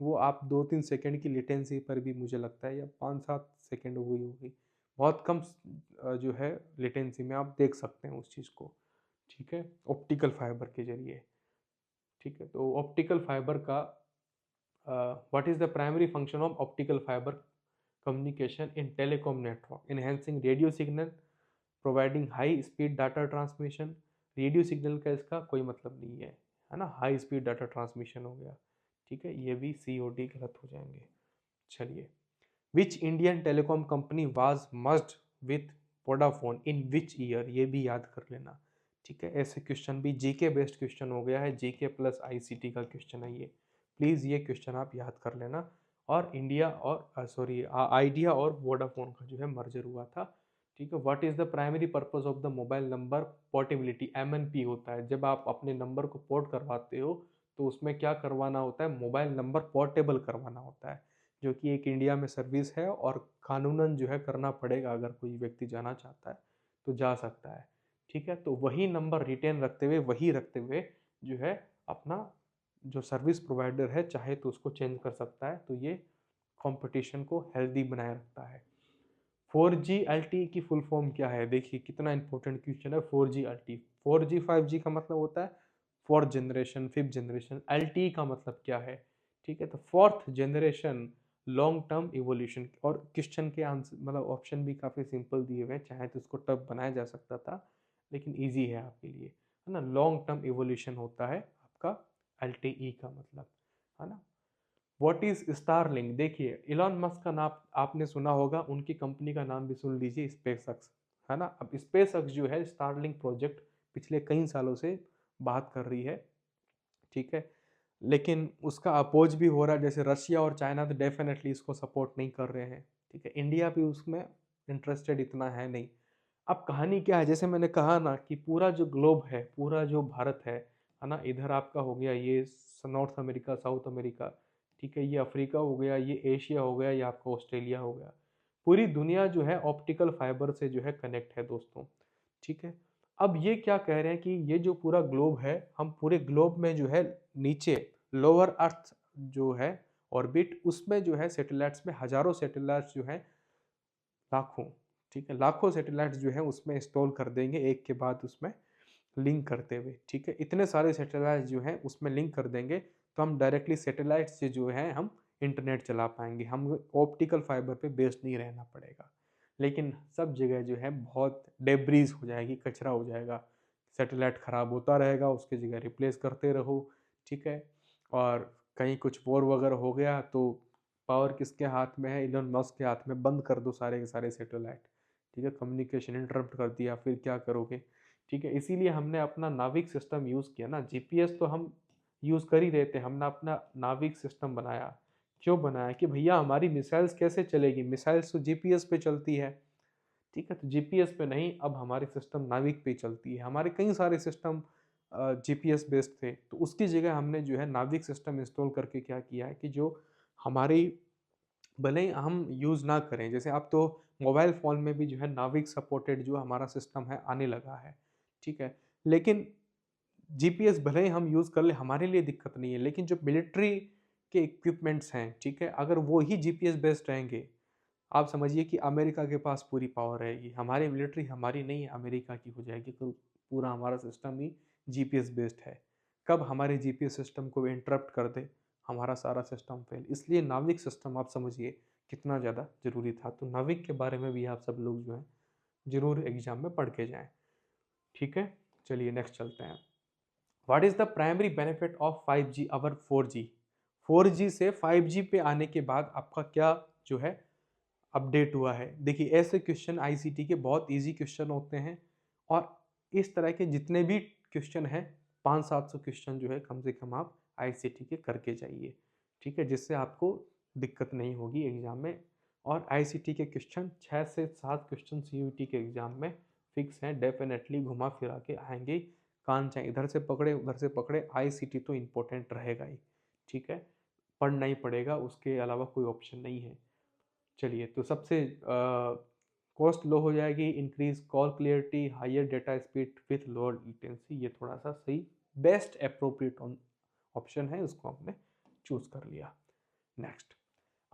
वो आप 2-3 सेकंड की लेटेंसी पर भी मुझे लगता है, या 5-7 सेकंड हुई होगी, बहुत कम जो है लेटेंसी में आप देख सकते हैं उस चीज़ को। ठीक है, ऑप्टिकल फाइबर के जरिए। ठीक है, तो ऑप्टिकल फाइबर का what is the primary function of optical fibre communication in telecom network, enhancing radio signal, providing high speed data transmission. Radio signal का इसका कोई मतलब नहीं है ना, हाई स्पीड डाटा ट्रांसमिशन हो गया। ठीक है, ये भी सी और डी गलत हो जाएंगे। चलिए, which Indian telecom company was merged with Vodafone in which year, ये भी याद कर लेना। ठीक है, ऐसे क्वेश्चन भी जीके बेस्ड क्वेश्चन हो गया है, जीके प्लस आईसीटी का क्वेश्चन है ये, प्लीज़ ये क्वेश्चन आप याद कर लेना। और इंडिया और सॉरी आइडिया और वोडाफोन का जो है मर्जर हुआ था। ठीक है, what is the primary purpose of the mobile number portability, MNP होता है, जब आप अपने नंबर को पोर्ट करवाते हो तो उसमें क्या करवाना होता है, मोबाइल नंबर पोर्टेबल करवाना होता है, जो कि एक इंडिया में सर्विस है और कानूनन जो है करना पड़ेगा, अगर कोई व्यक्ति जाना चाहता है तो जा सकता है। ठीक है, तो वही नंबर रिटेन रखते हुए, वही रखते हुए जो है अपना जो सर्विस प्रोवाइडर है चाहे तो उसको चेंज कर सकता है, तो ये कंपटीशन को हेल्दी बनाए रखता है। 4G LTE की फुल फॉर्म क्या है, देखिए कितना इंपॉर्टेंट क्वेश्चन है। 4G LTE, 4G 5G का मतलब होता है fourth generation, fifth generation. LTE का मतलब क्या है, ठीक है, तो fourth generation long term evolution. और क्वेश्चन के आंसर मतलब ऑप्शन भी काफ़ी सिंपल दिए हुए हैं, चाहे तो इसको टफ बनाया जा सकता था, लेकिन ईजी है आपके लिए, है ना। लॉन्ग टर्म इवोल्यूशन होता है आपका LTE का मतलब, है ना। व्हाट इज स्टारलिंक, देखिए इलॉन मस्क का नाम आपने सुना होगा, उनकी कंपनी का नाम भी सुन लीजिए, स्पेसएक्स, है ना। अब स्पेसएक्स जो है स्टारलिंक प्रोजेक्ट पिछले कई सालों से बात कर रही है, ठीक है, लेकिन उसका अपोज भी हो रहा है, जैसे रशिया और चाइना तो डेफिनेटली इसको सपोर्ट नहीं कर रहे हैं। ठीक है, इंडिया भी उसमें इंटरेस्टेड इतना है नहीं। अब कहानी क्या है, जैसे मैंने कहा ना कि पूरा जो ग्लोब है, पूरा जो भारत है ना, इधर आपका हो गया ये नॉर्थ अमेरिका, साउथ अमेरिका, ठीक है, ये अफ्रीका हो गया, ये एशिया हो गया, ये आपका ऑस्ट्रेलिया हो गया। पूरी दुनिया जो है ऑप्टिकल फाइबर से जो है कनेक्ट है दोस्तों। ठीक है, अब ये क्या कह रहे हैं कि ये जो पूरा ग्लोब है, हम पूरे ग्लोब में जो है नीचे लोअर अर्थ जो है ऑर्बिट, उसमें जो है सैटेलाइट्स में हजारों सैटेलाइट्स जो है, लाखों, ठीक है, लाखों सैटेलाइट्स जो है उसमें इंस्टॉल कर देंगे, एक के बाद उसमें लिंक करते हुए। ठीक है, इतने सारे सैटेलाइट जो हैं उसमें लिंक कर देंगे, तो हम डायरेक्टली सैटेलाइट से जो है हम इंटरनेट चला पाएंगे, हम ऑप्टिकल फाइबर पे बेस्ड नहीं रहना पड़ेगा। लेकिन सब जगह जो है बहुत डेब्रीज हो जाएगी, कचरा हो जाएगा, सैटेलाइट ख़राब होता रहेगा, उसकी जगह रिप्लेस करते रहो। ठीक है, और कहीं कुछ वॉर वगैरह हो गया तो पावर किसके हाथ में है, इलोन मस्क के हाथ में, बंद कर दो सारे के सारे सैटेलाइट। ठीक है, कम्युनिकेशन इंटरप्ट कर दिया, फिर क्या करोगे। ठीक है, इसीलिए हमने अपना नाविक सिस्टम यूज़ किया ना, जीपीएस तो हम यूज़ कर ही रहे थे, हमने अपना नाविक सिस्टम बनाया। क्यों बनाया कि भैया हमारी मिसाइल्स कैसे चलेगी, मिसाइल्स तो जीपीएस पे चलती है। ठीक है, तो जीपीएस पे नहीं, अब हमारे सिस्टम नाविक पे चलती है। हमारे कई सारे सिस्टम जीपीएस बेस्ड थे, तो उसकी जगह हमने जो है नाविक सिस्टम इंस्टॉल करके क्या किया है कि जो हमारी, भले ही हम यूज़ ना करें, जैसे अब तो मोबाइल फ़ोन में भी जो है नाविक सपोर्टेड जो हमारा सिस्टम है आने लगा है। ठीक है, लेकिन जीपीएस भले ही हम यूज़ कर लें, हमारे लिए दिक्कत नहीं है, लेकिन जो मिलिट्री के इक्विपमेंट्स हैं, ठीक है, अगर वो ही जीपीएस बेस्ड रहेंगे, आप समझिए कि अमेरिका के पास पूरी पावर रहेगी, हमारी मिलिट्री हमारी नहीं है, अमेरिका की हो जाएगी, तो पूरा हमारा सिस्टम ही जीपीएस बेस्ड है। कब हमारे जीपीएस सिस्टम को इंटरप्ट कर दे, हमारा सारा सिस्टम फेल। इसलिए नाविक सिस्टम आप समझिए कितना ज़्यादा ज़रूरी था। तो नाविक के बारे में भी आप सब लोग जो हैं ज़रूर एग्जाम में पढ़ के जाएं। ठीक है, चलिए नेक्स्ट चलते हैं। What is the primary benefit of 5G our 4G, 4G से 5G पे आने के बाद आपका क्या जो है अपडेट हुआ है। देखिए ऐसे क्वेश्चन आईसीटी के बहुत इजी क्वेश्चन होते हैं, और इस तरह के जितने भी क्वेश्चन हैं 500-700 क्वेश्चन जो है कम से कम आप आईसीटी के करके जाइए। ठीक है, जिससे आपको दिक्कत नहीं होगी एग्जाम में, और आईसीटी के क्वेश्चन 6 से 7 क्वेश्चन सीयूईटी के एग्जाम में फिक्स हैं, डेफिनेटली घुमा फिरा के आएंगे। कान चाहे इधर से पकड़े उधर से पकड़े, आईसीटी तो इम्पोर्टेंट रहेगा ही, ठीक है, पढ़ना ही पड़ेगा, उसके अलावा कोई ऑप्शन नहीं है। चलिए, तो सबसे कॉस्ट लो हो जाएगी, increase call clarity, higher data speed with lower latency, ये थोड़ा सा सही बेस्ट अप्रोप्रिएट ऑप्शन है, उसको हमने चूज कर लिया। नेक्स्ट,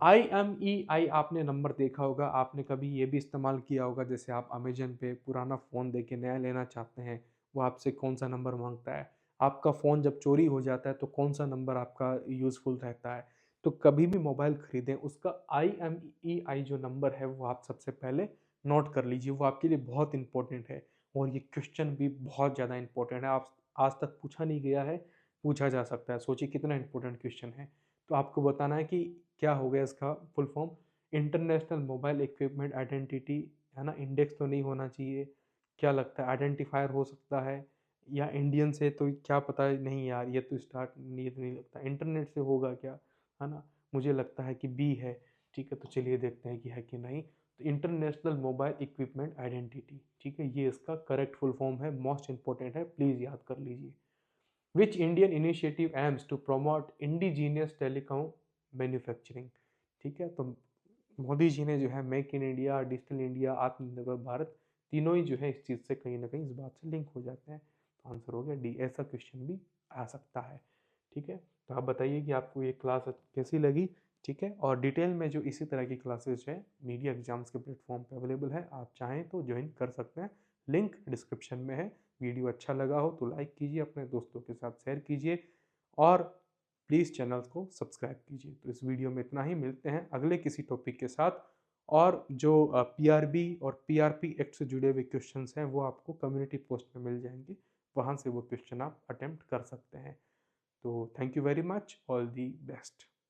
IMEI आपने नंबर देखा होगा, आपने कभी ये भी इस्तेमाल किया होगा, जैसे आप अमेजन पे पुराना फ़ोन देके नया लेना चाहते हैं, वो आपसे कौन सा नंबर मांगता है, आपका फ़ोन जब चोरी हो जाता है तो कौन सा नंबर आपका यूज़फुल रहता है। तो कभी भी मोबाइल खरीदें, उसका IMEI जो नंबर है वो आप सबसे पहले नोट कर लीजिए, वो आपके लिए बहुत इंपॉर्टेंट है। और ये क्वेश्चन भी बहुत ज़्यादा इंपॉर्टेंट है, आप आज तक पूछा नहीं गया है, पूछा जा सकता है, सोचिए कितना इंपॉर्टेंट क्वेश्चन है। तो आपको बताना है कि क्या हो गया इसका full form, international mobile equipment identity, है ना, इंडेक्स तो नहीं होना चाहिए, क्या लगता है आइडेंटिफायर हो सकता है, या इंडियन से, तो क्या पता नहीं यार, ये तो स्टार्ट नहीं लगता, इंटरनेट से होगा क्या, है ना, मुझे लगता है कि बी है, ठीक है, तो चलिए देखते हैं कि है कि नहीं। तो इंटरनेशनल मोबाइल इक्विपमेंट आइडेंटिटी, ठीक है, ये इसका करेक्ट फुल फॉर्म है, मोस्ट इंपॉर्टेंट है, प्लीज़ याद कर लीजिए। Which Indian initiative aims to promote indigenous telecom manufacturing, ठीक है, तो मोदी जी ने जो है make in India, digital India, आत्मनिर्भर भारत, तीनों ही जो है इस चीज़ से कहीं ना कहीं इस बात से लिंक हो जाते हैं। तो आंसर हो गया डी, ऐसा क्वेश्चन भी आ सकता है, ठीक है। तो आप बताइए कि आपको ये क्लास कैसी लगी, ठीक है, और डिटेल में जो इसी तरह की क्लासेस है मीडिया एग्जाम्स के प्लेटफॉर्म पे अवेलेबल है, आप चाहें तो ज्वाइन कर सकते हैं, लिंक डिस्क्रिप्शन में है। वीडियो अच्छा लगा हो तो लाइक कीजिए, अपने दोस्तों के साथ शेयर कीजिए, और प्लीज़ चैनल को सब्सक्राइब कीजिए। तो इस वीडियो में इतना ही, मिलते हैं अगले किसी टॉपिक के साथ। और जो PRB और PRP एक्ट से जुड़े हुए क्वेश्चंस हैं वो आपको कम्युनिटी पोस्ट में मिल जाएंगे, वहाँ से वो क्वेश्चन आप अटेम्प्ट कर सकते हैं। तो thank you very much, all the best.